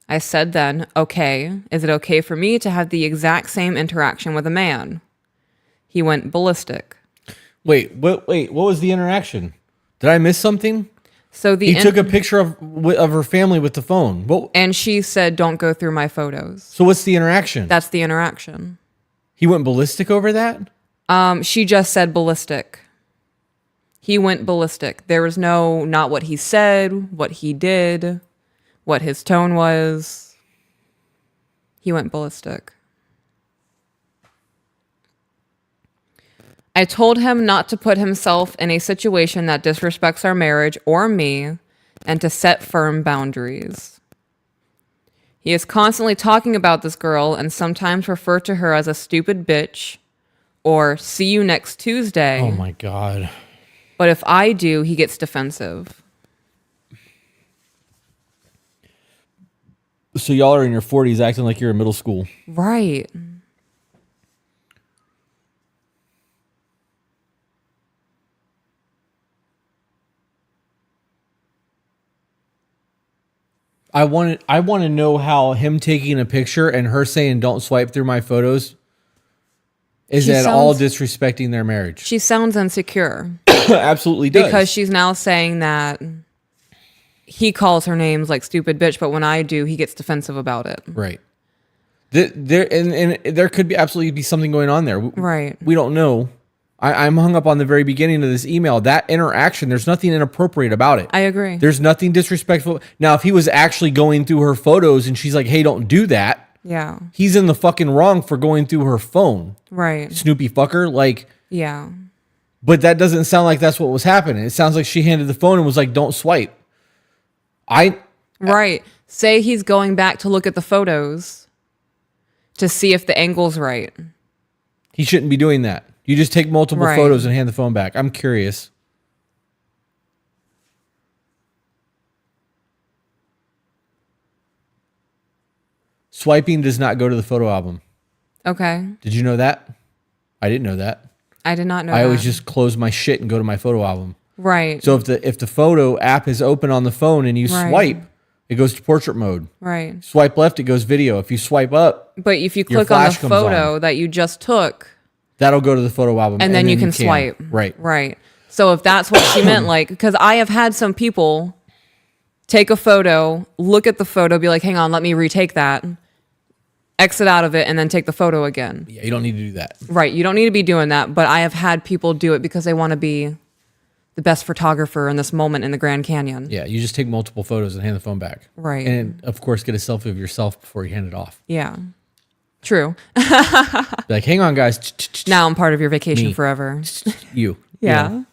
I said then, okay, is it okay for me to have the exact same interaction with a man? He went ballistic. Wait, what was the interaction? Did I miss something? So He took a picture of her family with the phone. and she said, don't go through my photos. So what's the interaction? That's the interaction. He went ballistic over that? She just said ballistic. He went ballistic. There was not what he said, what he did, what his tone was. He went ballistic. I told him not to put himself in a situation that disrespects our marriage or me and to set firm boundaries. He is constantly talking about this girl and sometimes refer to her as a stupid bitch or see you next Tuesday. Oh my God. But if I do, he gets defensive. So y'all are in your 40s acting like you're in middle school. Right. I want to know how him taking a picture and her saying don't swipe through my photos is She at all sounds- disrespecting their marriage. She sounds insecure Absolutely does. because she's now saying that he calls her names like stupid bitch, but when I do, he gets defensive about it. Right. There could be absolutely be something going on there. Right. We don't know. I'm hung up on the very beginning of this email. That interaction, there's nothing inappropriate about it. I agree. There's nothing disrespectful. Now, if he was actually going through her photos and she's like, hey, don't do that, Yeah. he's in the fucking wrong for going through her phone. Right. Snoopy fucker. Like, Yeah. but that doesn't sound like that's what was happening. It sounds like she handed the phone and was like, don't swipe. Right. Say he's going back to look at the photos to see if the angle's right. He shouldn't be doing that. You just take multiple Right. photos and hand the phone back. I'm curious. Swiping does not go to the photo album. Okay. Did you know that? I didn't know that. I did not know I that. always just close my shit and go to my photo album. Right. So if the photo app is open on the phone and you Right. swipe, it goes to portrait mode. Right. Swipe left, it goes video. If you swipe up, But if you Your click on the flash comes photo on. that you just took, that'll go to the photo album. and then you can swipe. Right. Right. So if that's what she meant, like, because I have had some people take a photo, look at the photo, be like, hang on, let me retake that, exit out of it, and then take the photo again. Yeah, you don't need to do that. Right. You don't need to be doing that, but I have had people do it because they want to be the best photographer in this moment in the Grand Canyon. Yeah, you just take multiple photos and hand the phone back. Right. And of course, get a selfie of yourself before you hand it off. Yeah. True. Be like, hang on, guys. Now I'm part of your vacation Me. forever. You. Yeah.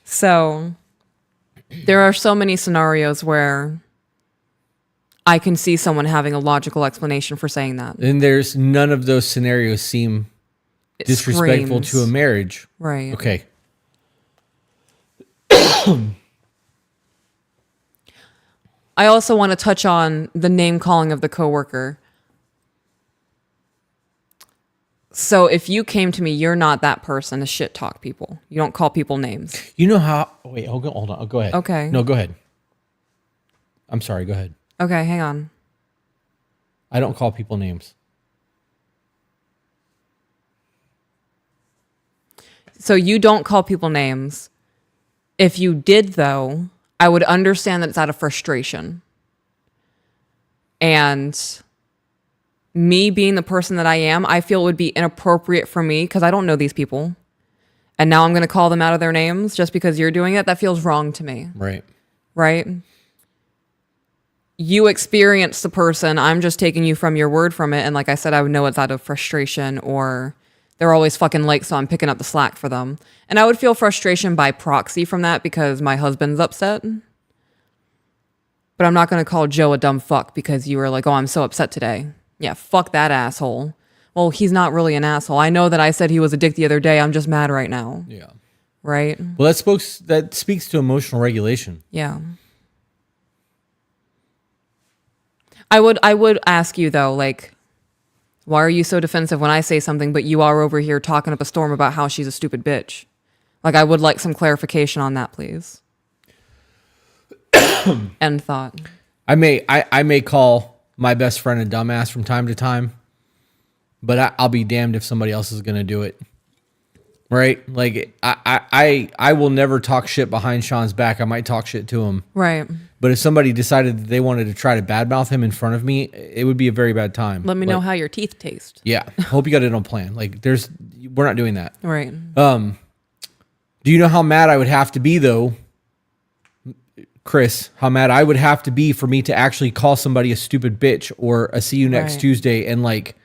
So there are so many scenarios where I can see someone having a logical explanation for saying that. And there's none of those scenarios seem It disrespectful screams. to a marriage. Right. Okay. I also want to touch on the name calling of the coworker. So if you came to me, you're not that person to shit talk people. You don't call people names. You know how? Wait, hold on. Oh, go ahead. Okay. No, go ahead. I'm sorry. Go ahead. Okay, hang on. I don't call people names. So you don't call people names. If you did, though, I would understand that it's out of frustration. And me being the person that I am, I feel it would be inappropriate for me because I don't know these people. And now I'm going to call them out of their names just because you're doing it. That feels wrong to me, Right. right? You experience the person. I'm just taking you from your word from it. And like I said, I would know it's out of frustration or they're always fucking late, so I'm picking up the slack for them. And I would feel frustration by proxy from that because my husband's upset. But I'm not going to call Joe a dumb fuck because you were like, oh, I'm so upset today. Yeah, fuck that asshole. Well, he's not really an asshole. I know that I said he was a dick the other day. I'm just mad right now. Yeah. Right? Well, that speaks to emotional regulation. Yeah. I would ask you though, like, why are you so defensive when I say something, but you are over here talking up a storm about how she's a stupid bitch? Like, I would like some clarification on that, please. End thought. I may call my best friend a dumbass from time to time, but I'll be damned if somebody else is going to do it. Right? Like, I will never talk shit behind Sean's back. I might talk shit to him. Right. But if somebody decided that they wanted to try to badmouth him in front of me, it would be a very bad time. Let me know how your teeth taste. Yeah. Hope you got it on plan. Like, we're not doing that. Right. Do you know how mad I would have to be, though, Chris? How mad I would have to be for me to actually call somebody a stupid bitch or a see you next Tuesday and, like,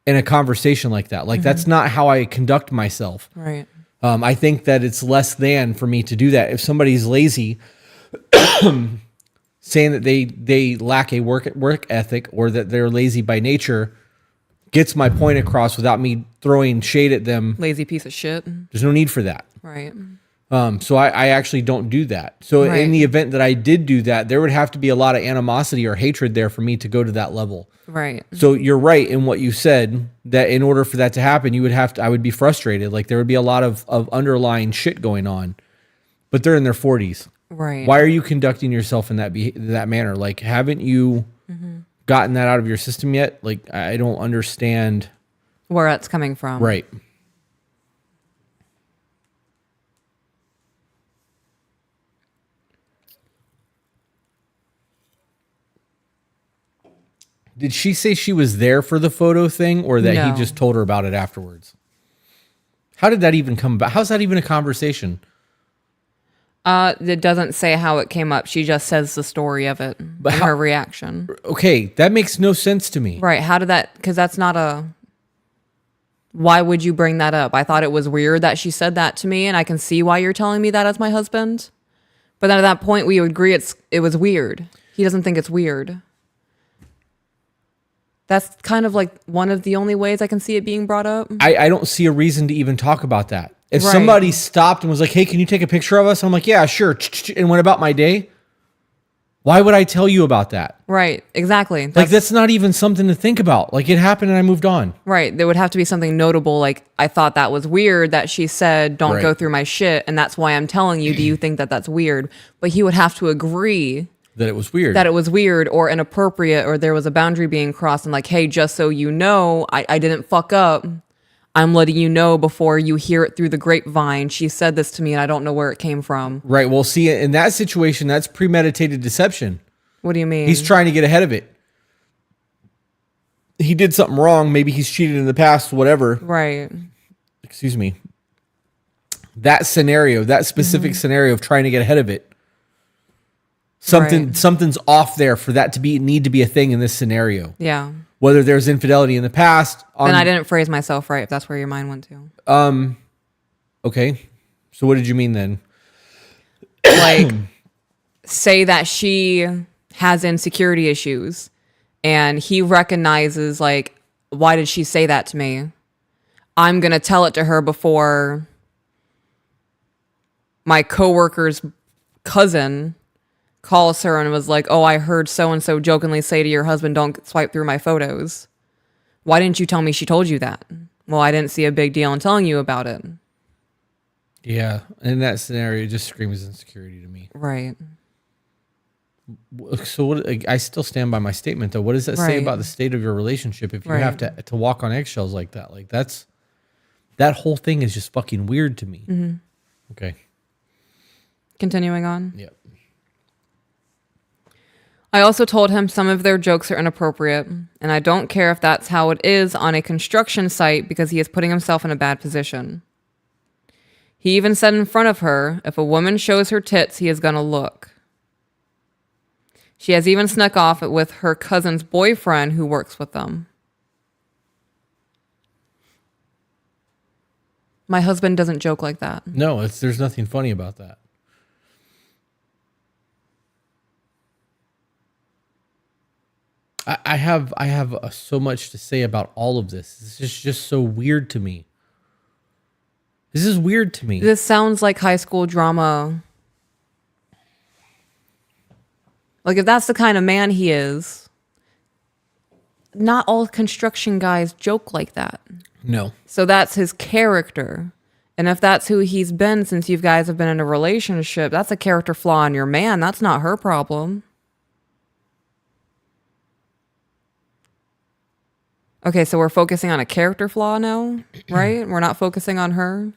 in a conversation like that. Like, that's not how I conduct myself. Right. I think that it's less than for me to do that. If somebody's lazy, saying that they lack a work ethic or that they're lazy by nature gets my point across without me throwing shade at them. Lazy piece of shit. There's no need for that. Right. So I actually don't do that. So in the event that I did do that, there would have to be a lot of animosity or hatred there for me to go to that level. Right. So you're right in what you said, that in order for that to happen, I would be frustrated. Like, there would be a lot of underlying shit going on, but they're in their 40s. Right. Why are you conducting yourself in that manner? Like, haven't you gotten that out of your system yet? Like, I don't understand where that's coming from. Right. Did she say she was there for the photo thing, or that he just told her about it afterwards? How did that even come about? How's that even a conversation? It doesn't say how it came up. She just says the story of it, but her reaction. Okay, that makes no sense to me. Right. How did that... Because that's not a... Why would you bring that up? I thought it was weird that she said that to me, and I can see why you're telling me that as my husband. But then at that point, we would agree it was weird. He doesn't think it's weird. That's kind of like one of the only ways I can see it being brought up. I don't see a reason to even talk about that. If somebody stopped and was like, hey, can you take a picture of us? I'm like, yeah, sure. And went about my day. Why would I tell you about that? Right. Exactly. That's not even something to think about. Like, it happened and I moved on. Right. There would have to be something notable. Like, I thought that was weird that she said, don't go through my shit. And that's why I'm telling you, do you think that that's weird? But he would have to agree that it was weird. That it was weird or inappropriate or there was a boundary being crossed and like, hey, just so you know, I didn't fuck up. I'm letting you know before you hear it through the grapevine. She said this to me and I don't know where it came from. Right. Well, see, in that situation, that's premeditated deception. What do you mean? He's trying to get ahead of it. He did something wrong. Maybe he's cheated in the past, whatever. Right. Excuse me. That scenario, that specific scenario of trying to get ahead of it. Something's off there for that to need to be a thing in this scenario. Yeah. Whether there's infidelity in the past. Then I didn't phrase myself right, if that's where your mind went to. Okay. So what did you mean then? Like, say that she has insecurity issues and he recognizes, like, why did she say that to me? I'm going to tell it to her before my coworker's cousin calls her and was like, oh, I heard so-and-so jokingly say to your husband, don't swipe through my photos. Why didn't you tell me she told you that? Well, I didn't see a big deal in telling you about it. Yeah. In that scenario, it just screams insecurity to me. Right. So I still stand by my statement, though. What does that say about the state of your relationship if you have to walk on eggshells like that? Like, that whole thing is just fucking weird to me. Mm-hmm. Okay. Continuing on. Yep. I also told him some of their jokes are inappropriate, and I don't care if that's how it is on a construction site because he is putting himself in a bad position. He even said in front of her, if a woman shows her tits, he is going to look. She has even snuck off with her cousin's boyfriend who works with them. My husband doesn't joke like that. No, there's nothing funny about that. I have so much to say about all of this. This is just so weird to me. This is weird to me. This sounds like high school drama. Like, if that's the kind of man he is, not all construction guys joke like that. No. So that's his character. And if that's who he's been since you guys have been in a relationship, that's a character flaw in your man. That's not her problem. Okay, so we're focusing on a character flaw now, right? We're not focusing on her.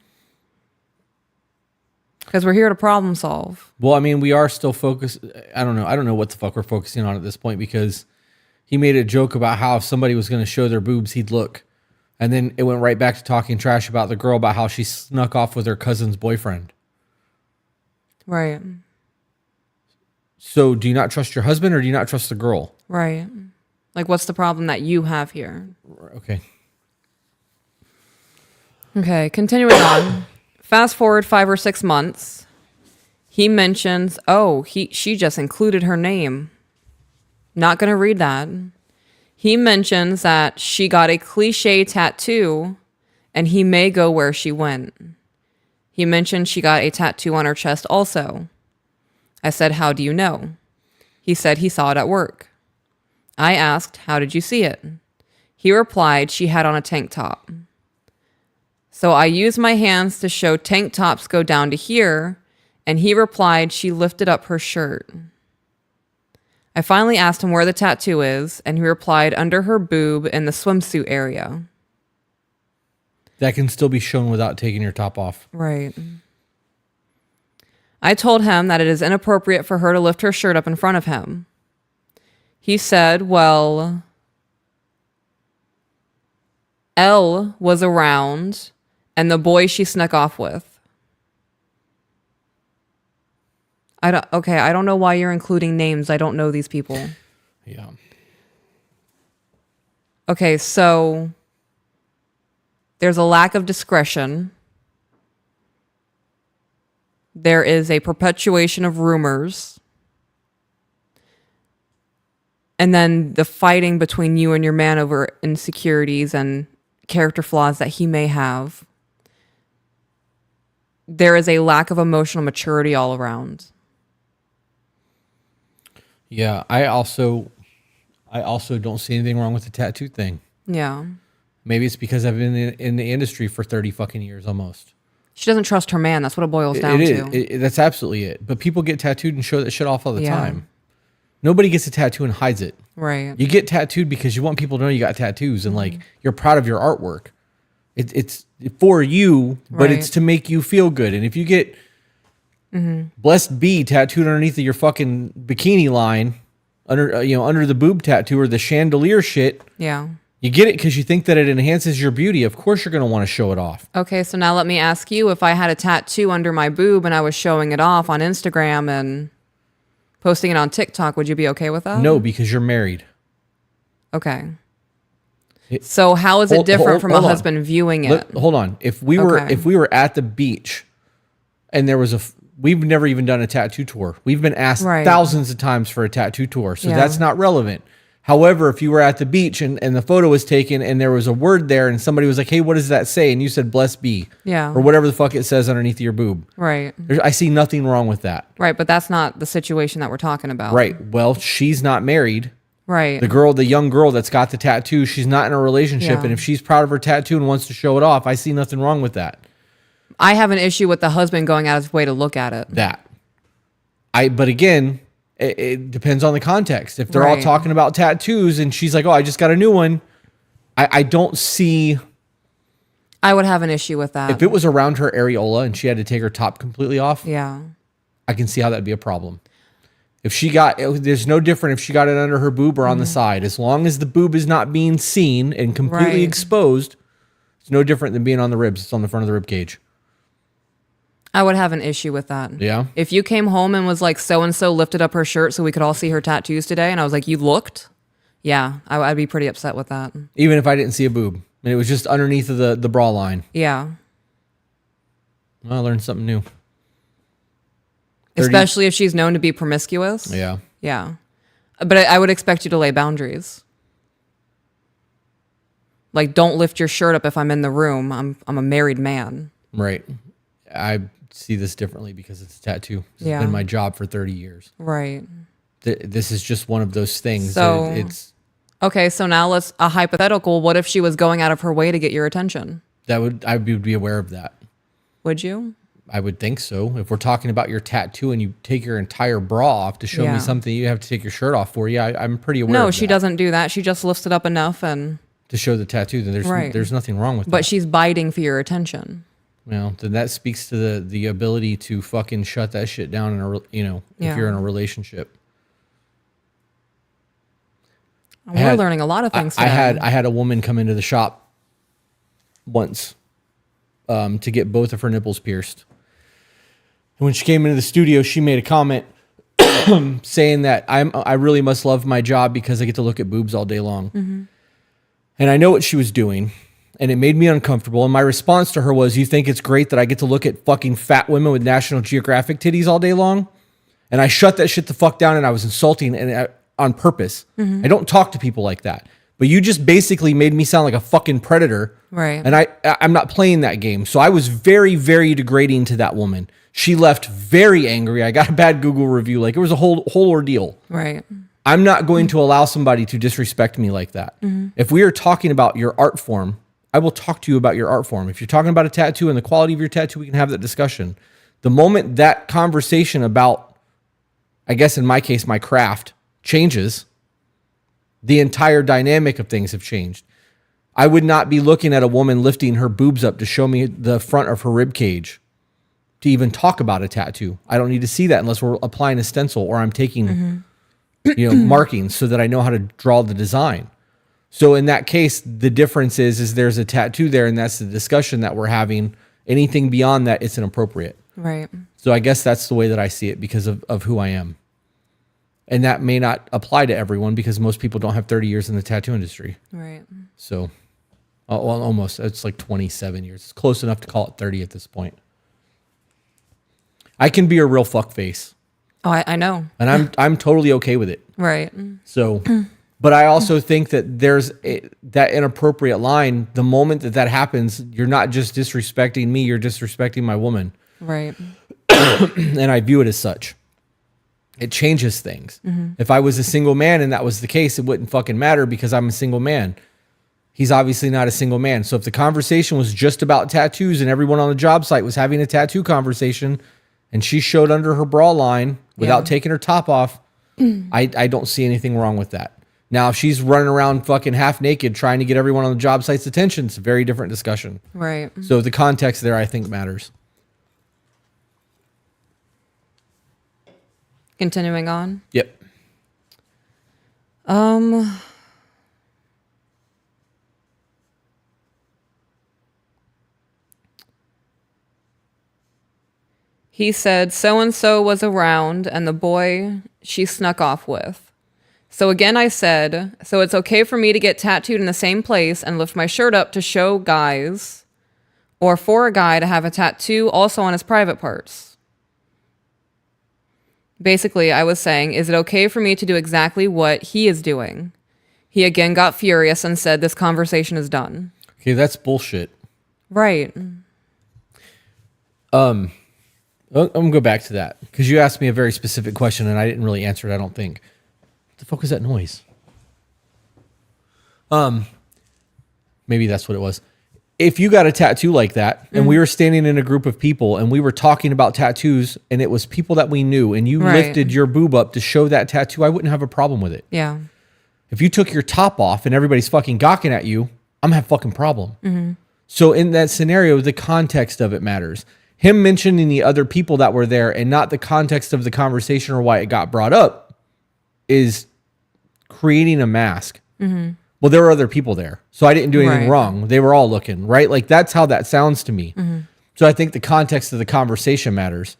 Because we're here to problem solve. Well, I mean, we are still focused. I don't know what the fuck we're focusing on at this point, because he made a joke about how if somebody was going to show their boobs, he'd look. And then it went right back to talking trash about the girl, about how she snuck off with her cousin's boyfriend. Right. So do you not trust your husband, or do you not trust the girl? Right. Like, what's the problem that you have here? Okay. Okay, continuing on. Fast forward 5 or 6 months. He mentions, she just included her name. Not going to read that. He mentions that she got a cliche tattoo and he may go where she went. He mentioned she got a tattoo on her chest also. I said, how do you know? He said he saw it at work. I asked, how did you see it? He replied she had on a tank top. So I used my hands to show tank tops go down to here, and he replied she lifted up her shirt. I finally asked him where the tattoo is, and he replied under her boob in the swimsuit area. That can still be shown without taking your top off. Right. I told him that it is inappropriate for her to lift her shirt up in front of him. He said, well, Elle was around and the boy she snuck off with. I don't know why you're including names. I don't know these people. Yeah. Okay, so there's a lack of discretion. There is a perpetuation of rumors. And then the fighting between you and your man over insecurities and character flaws that he may have. There is a lack of emotional maturity all around. Yeah, I also don't see anything wrong with the tattoo thing. Yeah. Maybe it's because I've been in the industry for 30 fucking years almost. She doesn't trust her man. That's what it boils down to. That's absolutely it. But people get tattooed and show that shit off all the Yeah. time. Nobody gets a tattoo and hides it. Right. You get tattooed because you want people to know you got tattoos and like you're proud of your artwork. It's for you, but Right. it's to make you feel good. And if you get blessed B tattooed underneath of your fucking bikini line, under the boob tattoo or the chandelier shit, Yeah. you get it because you think that it enhances your beauty. Of course, you're going to want to show it off. Okay, so now let me ask you, if I had a tattoo under my boob and I was showing it off on Instagram and posting it on TikTok, would you be okay with that? No, because you're married. Okay. So how is it different from a hold on. husband viewing it? Hold on. If we were at the beach and there was we've never even done a tattoo tour. We've been asked thousands of times for a tattoo tour. So that's not relevant. However, if you were at the beach and the photo was taken and there was a word there and somebody was like, hey, what does that say? And you said, bless be. Yeah. Or whatever the fuck it says underneath your boob. Right. I see nothing wrong with that. Right, but that's not the situation that we're talking about. Right. Well, she's not married. Right. The young girl that's got the tattoo, she's not in a relationship. Yeah. And if she's proud of her tattoo and wants to show it off, I see nothing wrong with that. I have an issue with the husband going out of his way to look at it. But again, it depends on the context. If they're all talking about tattoos and she's like, oh, I just got a new one, I don't see. I would have an issue with that. If it was around her areola and she had to take her top completely off, yeah, I can see how that'd be a problem. If she there's no different if she got it under her boob or on the side. As long as the boob is not being seen and completely exposed, it's no different than being on the ribs. It's on the front of the rib cage. I would have an issue with that. Yeah. If you came home and was like, so-and-so lifted up her shirt so we could all see her tattoos today, and I was like, you looked? Yeah, I'd be pretty upset with that. Even if I didn't see a boob and it was just underneath of the bra line. Yeah. Well, I learned something new. Especially if she's known to be promiscuous. Yeah. Yeah. But I would expect you to lay boundaries. Like, don't lift your shirt up if I'm in the room. I'm a married man. Right. I see this differently because it's a tattoo. It's Yeah. been my job for 30 years. Right. This is just one of those things. So It's okay, so now let's a hypothetical. What if she was going out of her way to get your attention? I would be aware of that. Would you? I would think so. If we're talking about your tattoo and you take your entire bra off to show Yeah. me something you have to take your shirt off for, yeah, I'm pretty aware No, of she that. doesn't do that. She just lifts it up enough and To show the tattoo, then Right. there's nothing wrong with that. but she's biting for your attention. Well, then that speaks to the ability to fucking shut that shit down if Yeah. you're in a relationship. We're learning a lot of things today. I had a woman come into the shop once to get both of her nipples pierced. And when she came into the studio, she made a comment saying that I really must love my job because I get to look at boobs all day long. Mm-hmm. And I know what she was doing, and it made me uncomfortable. And my response to her was, "You think it's great that I get to look at fucking fat women with National Geographic titties all day long?" And I shut that shit the fuck down, and I was insulting on purpose. Mm-hmm. I don't talk to people like that. But you just basically made me sound like a fucking predator. Right. And I'm not playing that game. So I was very, very degrading to that woman. She left very angry. I got a bad Google review. Like, it was a whole ordeal. Right. I'm not going to allow somebody to disrespect me like that. If we are talking about your art form, I will talk to you about your art form. If you're talking about a tattoo and the quality of your tattoo, we can have that discussion. The moment that conversation about, I guess in my case, my craft changes, the entire dynamic of things have changed. I would not be looking at a woman lifting her boobs up to show me the front of her rib cage to even talk about a tattoo. I don't need to see that unless we're applying a stencil or I'm taking markings so that I know how to draw the design. So in that case, the difference is there's a tattoo there, and that's the discussion that we're having. Anything beyond that, it's inappropriate. Right. So I guess that's the way that I see it because of who I am. And that may not apply to everyone because most people don't have 30 years in the tattoo industry. Right. So, well, almost. It's like 27 years. It's close enough to call it 30 at this point. I can be a real fuckface. Oh, I know. And I'm totally okay with it. Right. So, but I also think that there's that inappropriate line. The moment that happens, you're not just disrespecting me, you're disrespecting my woman. Right. And I view it as such. It changes things. If I was a single man and that was the case, it wouldn't fucking matter because I'm a single man. He's obviously not a single man. So if the conversation was just about tattoos and everyone on the job site was having a tattoo conversation and she showed under her bra line without taking her top off, I don't see anything wrong with that. Now, if she's running around fucking half naked trying to get everyone on the job site's attention, it's a very different discussion. Right. So the context there, I think, matters. Continuing on. Yep. He said so-and-so was around and the boy she snuck off with. So again, I said, so it's okay for me to get tattooed in the same place and lift my shirt up to show guys, or for a guy to have a tattoo also on his private parts. Basically, I was saying, is it okay for me to do exactly what he is doing? He again got furious and said, this conversation is done. Okay, that's bullshit. Right. I'm going to go back to that because you asked me a very specific question and I didn't really answer it, I don't think. What the fuck was that noise? Maybe that's what it was. If you got a tattoo like that and we were standing in a group of people and we were talking about tattoos and it was people that we knew and you lifted your boob up to show that tattoo, I wouldn't have a problem with it. Yeah. If you took your top off and everybody's fucking gawking at you, I'm gonna have a fucking problem. So in that scenario, the context of it matters. Him mentioning the other people that were there and not the context of the conversation or why it got brought up is creating a mask. Well, there were other people there, so I didn't do anything wrong. They were all looking, right? Like, that's how that sounds to me. So I think the context of the conversation matters.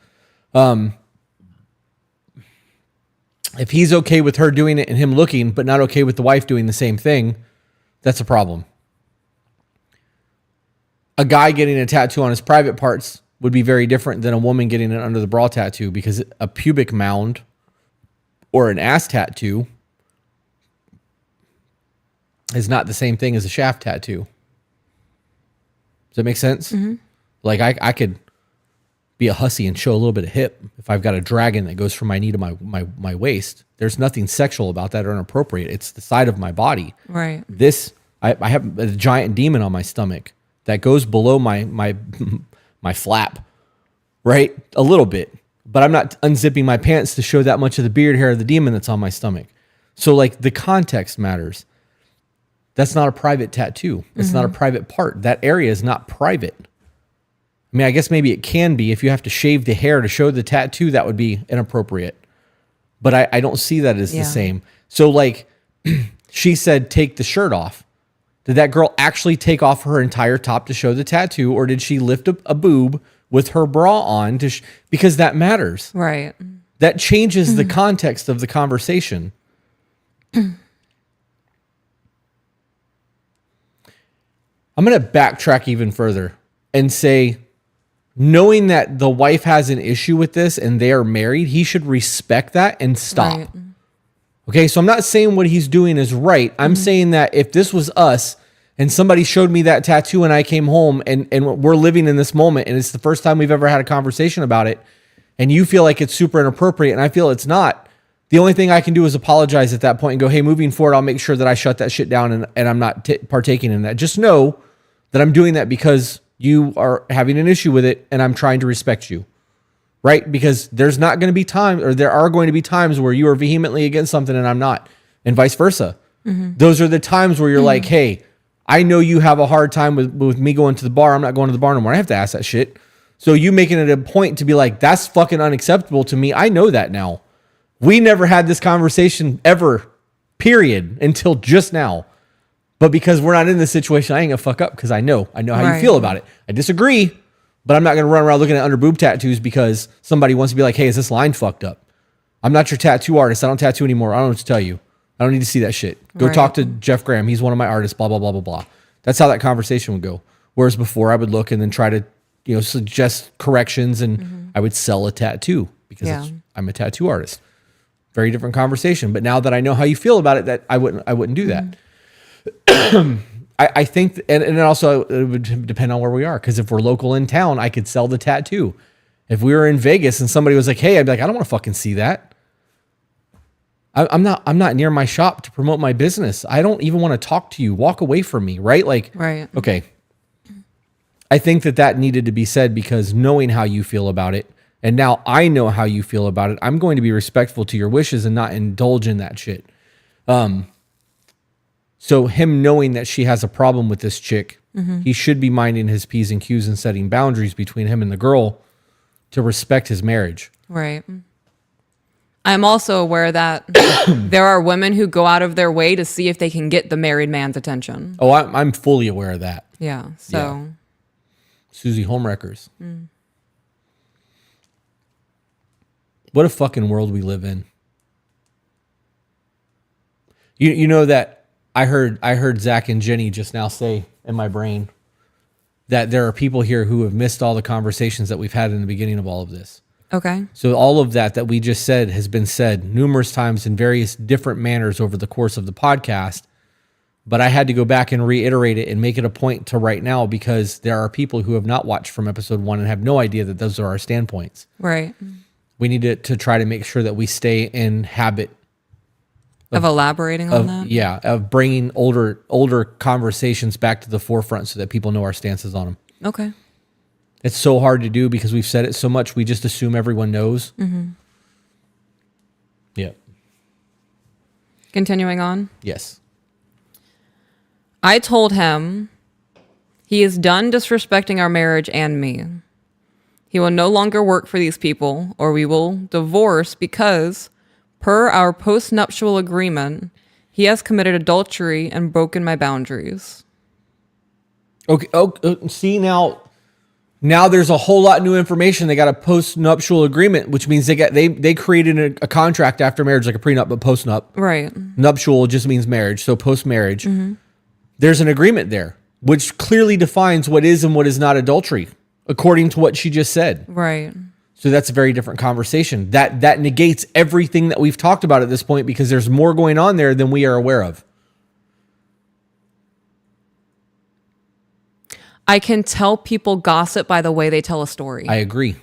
If he's okay with her doing it and him looking, but not okay with the wife doing the same thing, that's a problem. A guy getting a tattoo on his private parts would be very different than a woman getting an under the bra tattoo, because a pubic mound or an ass tattoo is not the same thing as a shaft tattoo. Does that make sense? Like I could be a hussy and show a little bit of hip if I've got a dragon that goes from my knee to my waist. There's nothing sexual about that or inappropriate. It's the side of my body. Right. This, I have a giant demon on my stomach that goes below my my flap, right? A little bit. But I'm not unzipping my pants to show that much of the beard hair of the demon that's on my stomach. So like the context matters. That's not a private tattoo. It's not a private part. That area is not private. I mean, I guess maybe it can be. If you have to shave the hair to show the tattoo, that would be inappropriate. But I don't see that as the same. So like she said, take the shirt off. Did that girl actually take off her entire top to show the tattoo? Or did she lift a boob with her bra on? Because that matters. Right. That changes the context of the conversation. I'm going to backtrack even further and say, knowing that the wife has an issue with this and they are married, he should respect that and stop. Right. Okay, so I'm not saying what he's doing is right. I'm saying that if this was us and somebody showed me that tattoo and I came home and we're living in this moment and it's the first time we've ever had a conversation about it and you feel like it's super inappropriate and I feel it's not, the only thing I can do is apologize at that point and go, hey, moving forward, I'll make sure that I shut that shit down and I'm not partaking in that. Just know that I'm doing that because you are having an issue with it and I'm trying to respect you. Right? Because there's not going to be times, or there are going to be times where you are vehemently against something and I'm not, and vice versa. Those are the times where you're like, hey, I know you have a hard time with me going to the bar. I'm not going to the bar no more. I have to ask that shit. So you making it a point to be like, that's fucking unacceptable to me. I know that now. We never had this conversation ever, period, until just now. But because we're not in this situation, I ain't gonna fuck up because I know how you feel about it. I disagree. But I'm not going to run around looking at under boob tattoos because somebody wants to be like, hey, is this line fucked up? I'm not your tattoo artist. I don't tattoo anymore. I don't know what to tell you. I don't need to see that shit. Go talk to Jeff Graham. He's one of my artists, blah, blah, blah, blah, blah. That's how that conversation would go. Whereas before I would look and then try to, suggest corrections and I would sell a tattoo because I'm a tattoo artist. Very different conversation. But now that I know how you feel about it, that I wouldn't do that. I think, and also it would depend on where we are. Because if we're local in town, I could sell the tattoo. If we were in Vegas and somebody was like, "Hey," I'd be like, "I don't want to fucking see that. I'm not near my shop to promote my business. I don't even want to talk to you. Walk away from me." Right? Like, right. Okay. I think that needed to be said because knowing how you feel about it, and now I know how you feel about it. I'm going to be respectful to your wishes and not indulge in that shit. So him knowing that she has a problem with this chick, he should be minding his P's and Q's and setting boundaries between him and the girl to respect his marriage. Right. I'm also aware that there are women who go out of their way to see if they can get the married man's attention. Oh, I'm fully aware of that. Yeah. So. Susie Homewreckers. What a fucking world we live in. You know that I heard Zach and Jenny just now say in my brain that there are people here who have missed all the conversations that we've had in the beginning of all of this. Okay. So all of that we just said has been said numerous times in various different manners over the course of the podcast. But I had to go back and reiterate it and make it a point to right now because there are people who have not watched from episode 1 and have no idea that those are our standpoints. Right. We need to try to make sure that we stay in habit of elaborating on that? Yeah, of bringing older conversations back to the forefront so that people know our stances on them. Okay. It's so hard to do because we've said it so much, we just assume everyone knows. Yeah. Continuing on? Yes. I told him he is done disrespecting our marriage and me. He will no longer work for these people or we will divorce because, per our post-nuptial agreement, he has committed adultery and broken my boundaries. Okay. See, now there's a whole lot new information. They got a post-nuptial agreement, which means they created a contract after marriage, like a prenup, but post-nup. Right. Nuptial just means marriage, so post-marriage. There's an agreement there, which clearly defines what is and what is not adultery, according to what she just said. Right. So that's a very different conversation. That negates everything that we've talked about at this point because there's more going on there than we are aware of. I can tell people gossip by the way they tell a story. I agree.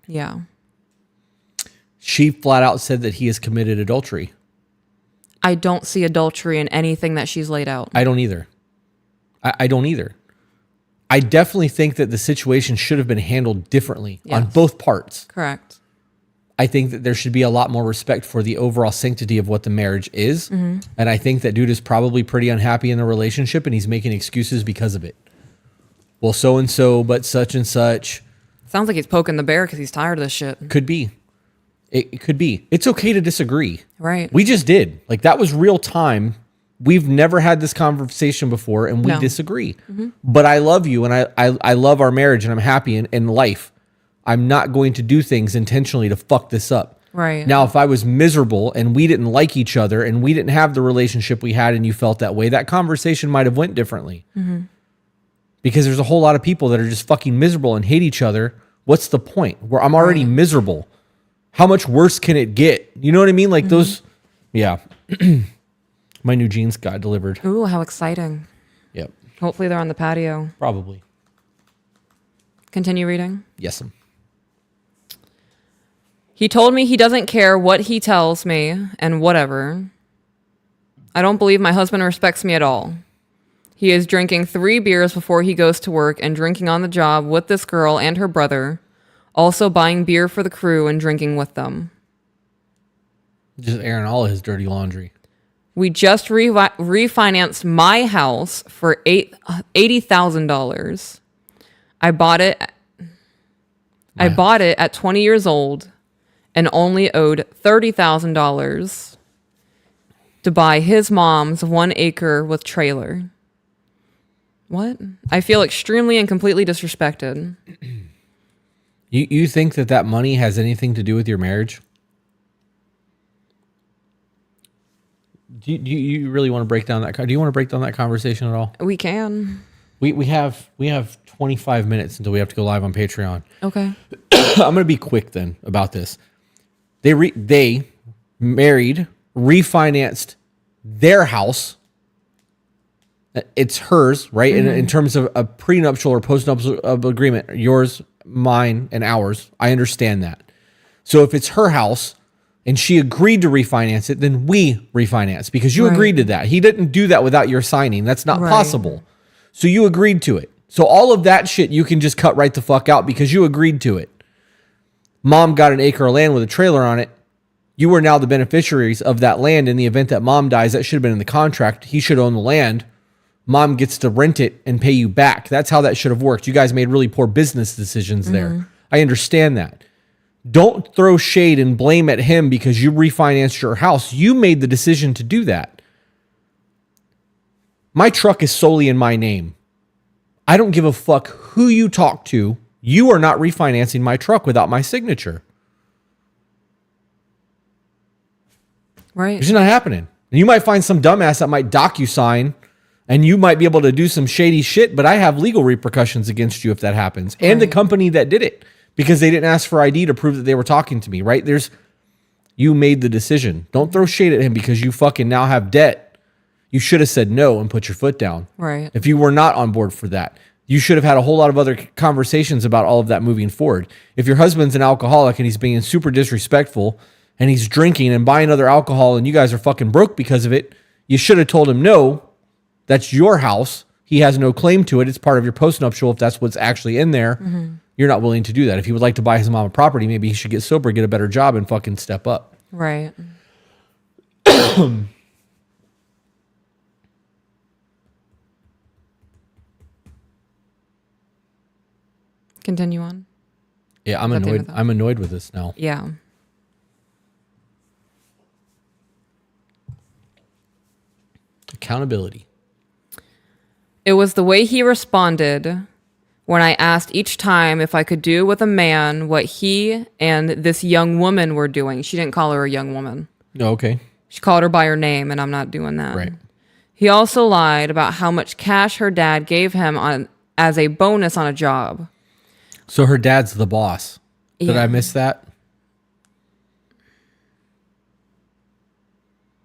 Yeah. She flat out said that he has committed adultery. I don't see adultery in anything that she's laid out. I don't either. I don't either. I definitely think that the situation should have been handled differently on both parts. Correct. I think that there should be a lot more respect for the overall sanctity of what the marriage is. And I think that dude is probably pretty unhappy in the relationship and he's making excuses because of it. Well, so-and-so, but such and such. Sounds like he's poking the bear because he's tired of this shit. Could be. It could be. It's okay to disagree. Right. We just did. Like, that was real time. We've never had this conversation before and we disagree. But I love you and I love our marriage and I'm happy in life. I'm not going to do things intentionally to fuck this up. Right. Now, if I was miserable and we didn't like each other and we didn't have the relationship we had and you felt that way, that conversation might have went differently. Because there's a whole lot of people that are just fucking miserable and hate each other. What's the point? Where I'm already miserable. How much worse can it get? You know what I mean? Like those, yeah. My new jeans got delivered. Ooh, how exciting. Yep. Hopefully they're on the patio. Probably. Continue reading. Yes. He told me he doesn't care what he tells me and whatever. I don't believe my husband respects me at all. He is drinking 3 beers before he goes to work and drinking on the job with this girl and her brother. Also buying beer for the crew and drinking with them. Just airing all of his dirty laundry. We just refinanced my house for $80,000. I bought it at 20 years old and only owed $30,000 to buy his mom's 1 acre with trailer. What? I feel extremely and completely disrespected. You think that money has anything to do with your marriage? Do you really want to break down that? Do you want to break down that conversation at all? We can. We have 25 minutes until we have to go live on Patreon. Okay. I'm going to be quick then about this. They married, refinanced their house. It's hers, right? In terms of a prenuptial or postnuptial agreement, yours, mine, and ours. I understand that. So if it's her house and she agreed to refinance it, then we refinance because you agreed to that. He didn't do that without your signing. That's not possible. So you agreed to it. So all of that shit you can just cut right the fuck out because you agreed to it. Mom got an acre of land with a trailer on it. You are now the beneficiaries of that land in the event that mom dies. That should have been in the contract. He should own the land. Mom gets to rent it and pay you back. That's how that should have worked. You guys made really poor business decisions there. I understand that. Don't throw shade and blame at him because you refinanced your house. You made the decision to do that. My truck is solely in my name. I don't give a fuck who you talk to. You are not refinancing my truck without my signature. Right. It's just not happening. And you might find some dumbass that might DocuSign and you might be able to do some shady shit, but I have legal repercussions against you if that happens. And the company that did it because they didn't ask for ID to prove that they were talking to me, right? You made the decision. Don't throw shade at him because you fucking now have debt. You should have said no and put your foot down. Right. If you were not on board for that, you should have had a whole lot of other conversations about all of that moving forward. If your husband's an alcoholic and he's being super disrespectful and he's drinking and buying other alcohol and you guys are fucking broke because of it, you should have told him no. That's your house. He has no claim to it. It's part of your postnuptial if that's what's actually in there. You're not willing to do that. If he would like to buy his mom a property, maybe he should get sober, get a better job, and fucking step up. Right. Continue on. Yeah, I'm annoyed. I'm annoyed with this now. Yeah. Accountability. It was the way he responded when I asked each time if I could do with a man what he and this young woman were doing. She didn't call her a young woman. Oh, okay. She called her by her name, and I'm not doing that. Right. He also lied about how much cash her dad gave him as a bonus on a job. So her dad's the boss. Did I miss that?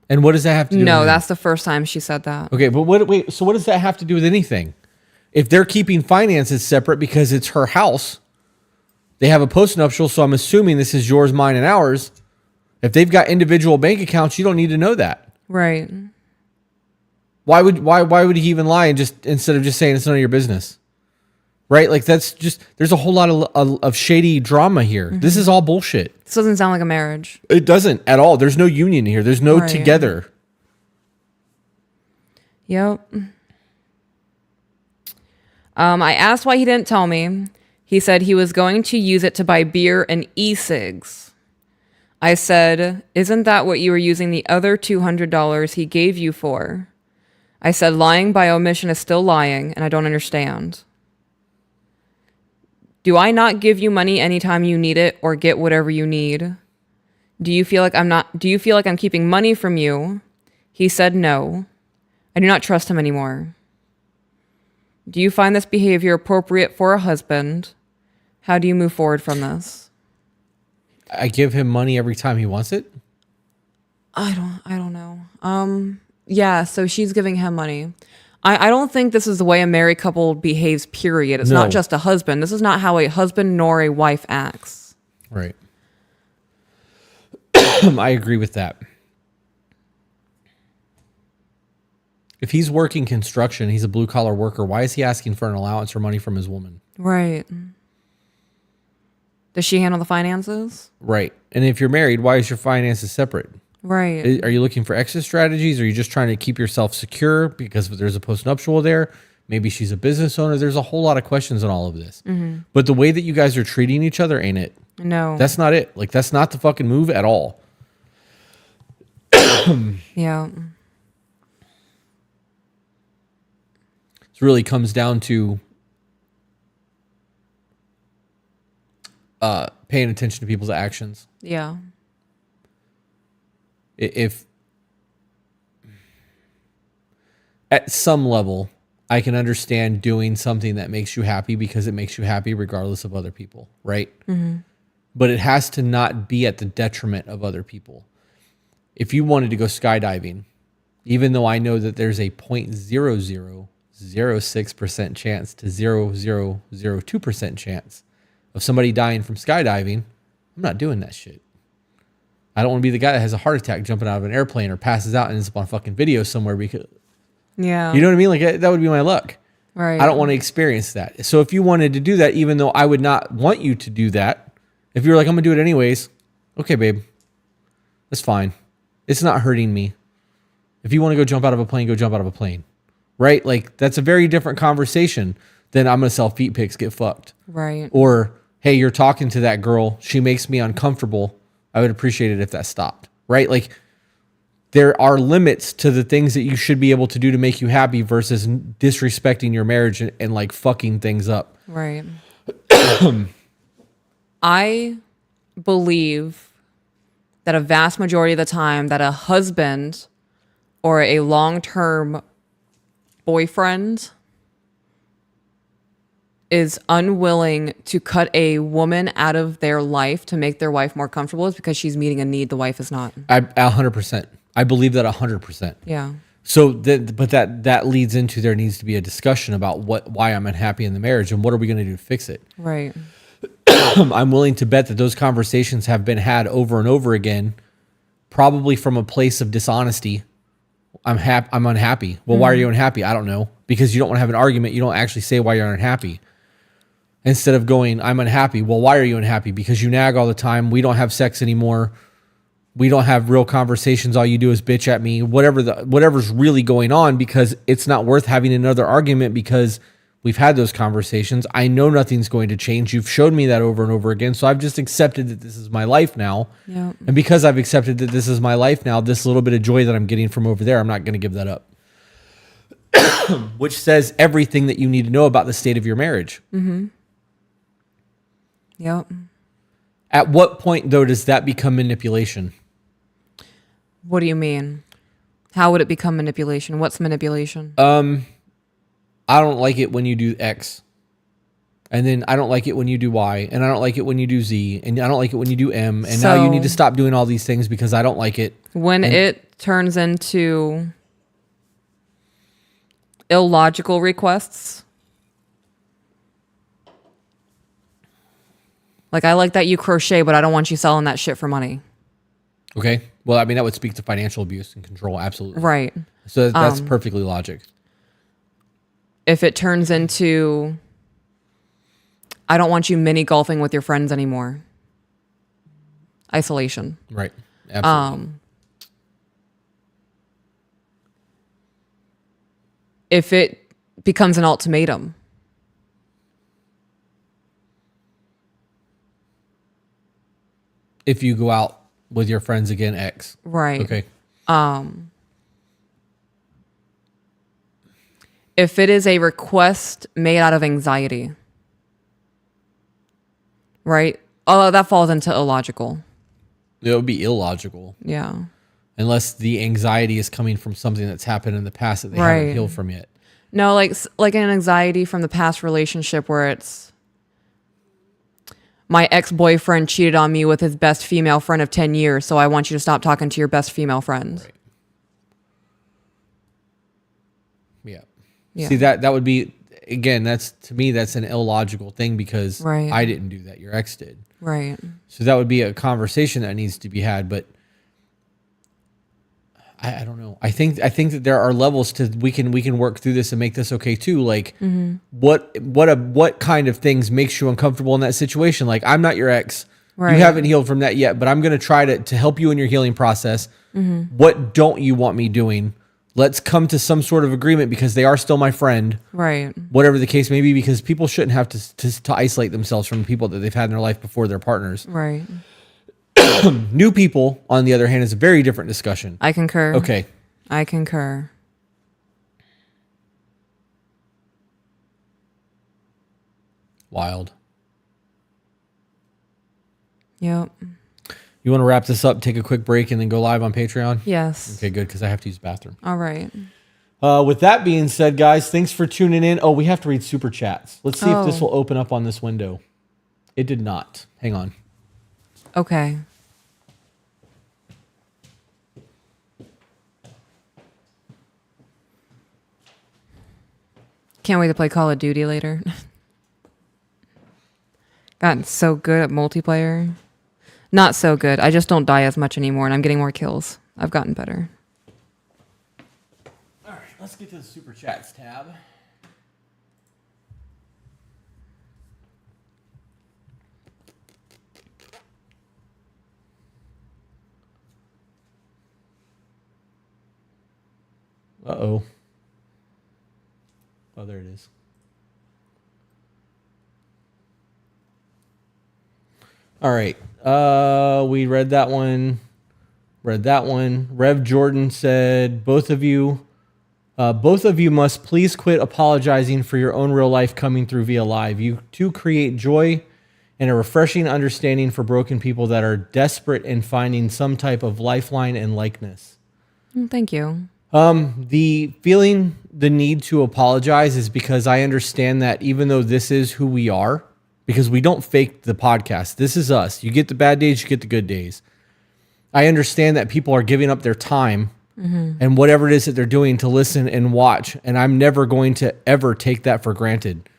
And what does that have to do with No, anything? that's the first time she said that. Okay, but wait, so what does that have to do with anything? If they're keeping finances separate because it's her house, they have a postnuptial, so I'm assuming this is yours, mine, and ours. If they've got individual bank accounts, you don't need to know that. Right. Why would he even lie and just instead of just saying it's none of your business? Right? Like that's just there's a whole lot of shady drama here. This is all bullshit. This doesn't sound like a marriage. It doesn't at all. There's no union here. There's no Right. together. Yep. I asked why he didn't tell me. He said he was going to use it to buy beer and e-cigs. I said, isn't that what you were using the other $200 he gave you for? I said, lying by omission is still lying, and I don't understand. Do I not give you money anytime you need it or get whatever you need? Do you feel like I'm keeping money from you? He said no. I do not trust him anymore. Do you find this behavior appropriate for a husband? How do you move forward from this? I give him money every time he wants it. I don't know. Yeah, so she's giving him money. I don't think this is the way a married couple behaves, period. It's No. not just a husband. This is not how a husband nor a wife acts. Right. I agree with that. If he's working construction, he's a blue collar worker, why is he asking for an allowance or money from his woman? Right. Does she handle the finances? Right. And if you're married, why is your finances separate? Right. Are you looking for exit strategies? Or are you just trying to keep yourself secure because there's a postnuptial there? Maybe she's a business owner. There's a whole lot of questions on all of this. Mm-hmm. But the way that you guys are treating each other ain't it. No. That's not it. Like, that's not the fucking move at all. Yeah. It really comes down to paying attention to people's actions. Yeah. If at some level I can understand doing something that makes you happy because it makes you happy regardless of other people, right? Mm-hmm. But it has to not be at the detriment of other people. If you wanted to go skydiving, even though I know that there's a 0.0006% chance to 0.0002% chance of somebody dying from skydiving, I'm not doing that shit. I don't want to be the guy that has a heart attack jumping out of an airplane or passes out and ends up on a fucking video somewhere because, Yeah. you know what I mean? Like that would be my luck. Right. I don't want to experience that. So if you wanted to do that, even though I would not want you to do that, if you're like, I'm going to do it anyways, okay, babe, that's fine. It's not hurting me. If you want to go jump out of a plane, go jump out of a plane, right? Like that's a very different conversation than I'm going to sell feet pics, get fucked. Right. Or, hey, you're talking to that girl. She makes me uncomfortable. I would appreciate it if that stopped, right? Like there are limits to the things that you should be able to do to make you happy versus disrespecting your marriage and like fucking things up. Right. I believe that a vast majority of the time that a husband or a long-term boyfriend is unwilling to cut a woman out of their life to make their wife more comfortable is because she's meeting a need the wife is not. 100%. I believe that 100%. Yeah. So, but that leads into there needs to be a discussion about why I'm unhappy in the marriage and what are we going to do to fix it. Right. I'm willing to bet that those conversations have been had over and over again, probably from a place of dishonesty. I'm unhappy. Well, why are you unhappy? I don't know. Because you don't want to have an argument. You don't actually say why you're unhappy. Instead of going, I'm unhappy. Well, why are you unhappy? Because you nag all the time. We don't have sex anymore. We don't have real conversations. All you do is bitch at me. Whatever's really going on, because it's not worth having another argument because we've had those conversations. I know nothing's going to change. You've showed me that over and over again. So I've just accepted that this is my life now. Yeah. And because I've accepted that this is my life now, this little bit of joy that I'm getting from over there, I'm not going to give that up. Which says everything that you need to know about the state of your marriage. Mm-hmm. Yep. At what point, though, does that become manipulation? What do you mean? How would it become manipulation? What's manipulation? I don't like it when you do X. And then I don't like it when you do Y. And I don't like it when you do Z. And I don't like it when you do M. And now you need to stop doing all these things because I don't like it. When it turns into illogical requests. Like, I like that you crochet, but I don't want you selling that shit for money. Okay. Well, I mean, that would speak to financial abuse and control. Absolutely. Right. So that's perfectly logic. If it turns into, I don't want you mini golfing with your friends anymore. Isolation. Right. Absolutely. If it becomes an ultimatum. If you go out with your friends again, X. Right. Okay. If it is a request made out of anxiety. Right? Oh, that falls into illogical. It would be illogical. Yeah. Unless the anxiety is coming from something that's happened in the past that they haven't healed from yet. No, like an anxiety from the past relationship where it's my ex-boyfriend cheated on me with his best female friend of 10 years, so I want you to stop talking to your best female friend. Right. Yeah. See, that would be, again, to me, that's an illogical thing because I didn't do that. Your ex did. Right. So that would be a conversation that needs to be had, but I don't know. I think that there are levels to we can work through this and make this okay too. Like what kind of things makes you uncomfortable in that situation? Like, I'm not your ex. Right. You haven't healed from that yet, but I'm going to try to help you in your healing process. What don't you want me doing? Let's come to some sort of agreement because they are still my friend. Right. Whatever the case may be, because people shouldn't have to isolate themselves from people that they've had in their life before their partners. Right. New people, on the other hand, is a very different discussion. I concur. Okay. I concur. Wild. Yep. You want to wrap this up, take a quick break, and then go live on Patreon? Yes. Okay, good, because I have to use the bathroom. All right. With that being said, guys, thanks for tuning in. Oh, we have to read super chats. Let's see if this will open up on this window. It did not. Hang on. Okay. Can't wait to play Call of Duty later. Gotten so good at multiplayer. Not so good. I just don't die as much anymore, and I'm getting more kills. I've gotten better. All right, let's get to the super chats tab. Uh-oh. Oh, there it is. All right. We read that one. Rev Jordan said, both of you must please quit apologizing for your own real life coming through via live. You two create joy and a refreshing understanding for broken people that are desperate in finding some type of lifeline and likeness. Thank you. The feeling the need to apologize is because I understand that even though this is who we are, because we don't fake the podcast, this is us. You get the bad days, you get the good days. I understand that people are giving up their time and whatever it is that they're doing to listen and watch, and I'm never going to ever take that for granted.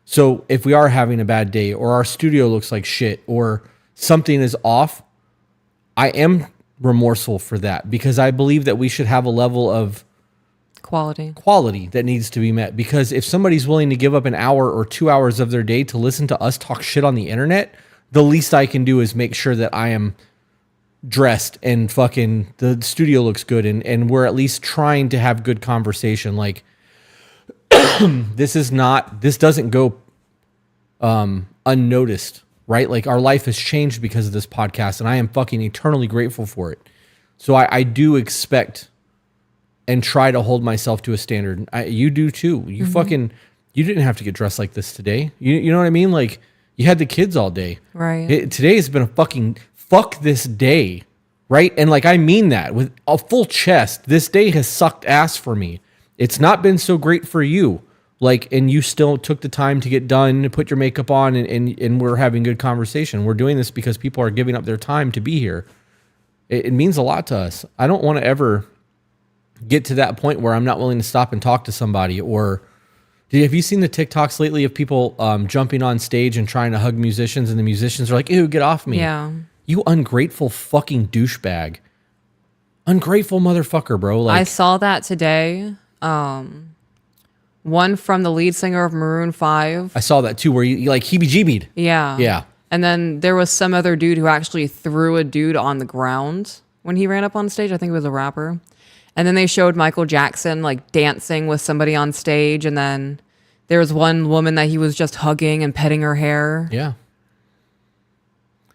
So if we are having a bad day or our studio looks like shit or something is off, I am remorseful for that because I believe that we should have a level of quality that needs to be met. Because if somebody's willing to give up an hour or 2 hours of their day to listen to us talk shit on the internet, the least I can do is make sure that I am dressed and fucking the studio looks good and we're at least trying to have good conversation. Like this doesn't go unnoticed, right? Like our life has changed because of this podcast and I am fucking eternally grateful for it. So I do expect and try to hold myself to a standard. You do too. You you didn't have to get dressed like this today. You know what I mean? Like you had the kids all day. Right. Today has been a fucking fuck this day, right? And like I mean that with a full chest. This day has sucked ass for me. It's not been so great for you. Like, and you still took the time to get done, put your makeup on, and we're having good conversation. We're doing this because people are giving up their time to be here. It means a lot to us. I don't want to ever get to that point where I'm not willing to stop and talk to somebody. Or have you seen the TikToks lately of people jumping on stage and trying to hug musicians, and the musicians are like, ew, get off me. Yeah. You ungrateful fucking douchebag. Ungrateful motherfucker, bro. Like, I saw that today. One from the lead singer of Maroon 5. I saw that too, where you like heebie-jeebied. Yeah. Yeah. And then there was some other dude who actually threw a dude on the ground when he ran up on stage. I think it was a rapper. And then they showed Michael Jackson like dancing with somebody on stage. And then there was one woman that he was just hugging and petting her hair. Yeah.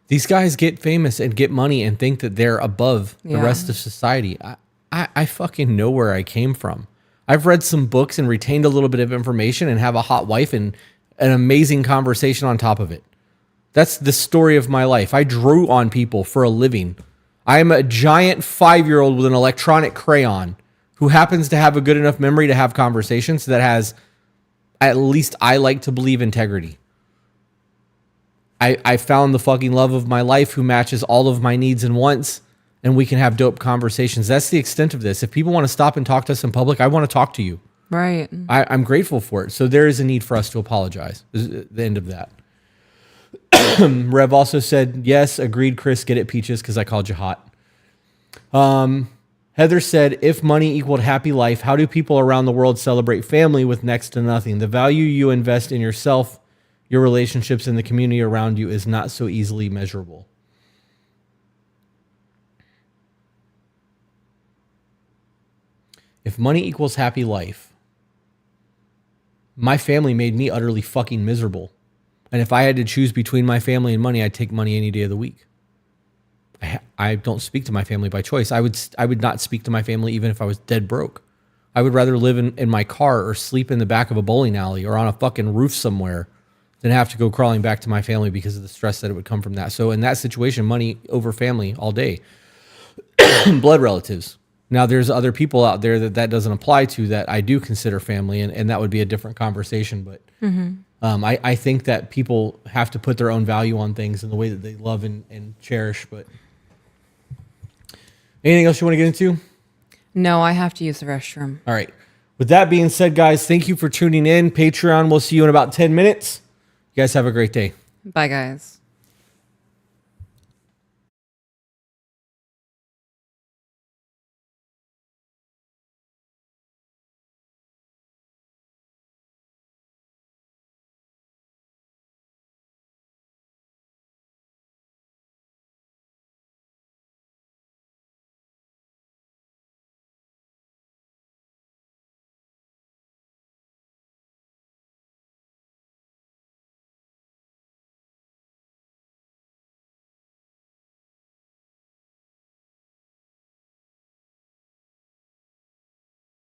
These guys get famous and get money and think that they're above the rest of society. I fucking know where I came from. I've read some books and retained a little bit of information and have a hot wife and an amazing conversation on top of it. That's the story of my life. I drew on people for a living. I am a giant 5-year-old with an electronic crayon who happens to have a good enough memory to have conversations that has, at least I like to believe, integrity. I found the fucking love of my life who matches all of my needs and wants, and we can have dope conversations. That's the extent of this. If people want to stop and talk to us in public, I want to talk to you. Right. I'm grateful for it. So there is a need for us to apologize. This is the end of that. Rev also said, yes, agreed, Chris, get it, Peaches, because I called you hot. Heather said, if money equaled happy life, how do people around the world celebrate family with next to nothing? The value you invest in yourself, your relationships, and the community around you is not so easily measurable. If money equals happy life, my family made me utterly fucking miserable. And if I had to choose between my family and money, I'd take money any day of the week. I don't speak to my family by choice. I would not speak to my family even if I was dead broke. I would rather live in my car or sleep in the back of a bowling alley or on a fucking roof somewhere than have to go crawling back to my family because of the stress that it would come from that. So in that situation, money over family all day. Blood relatives. Now there's other people out there that doesn't apply to that I do consider family, and that would be a different conversation. But I think that people have to put their own value on things in the way that they love and cherish. But anything else you want to get into? No, I have to use the restroom. All right. With that being said, guys, thank you for tuning in. Patreon, we'll see you in about 10 minutes. You guys have a great day. Bye, guys.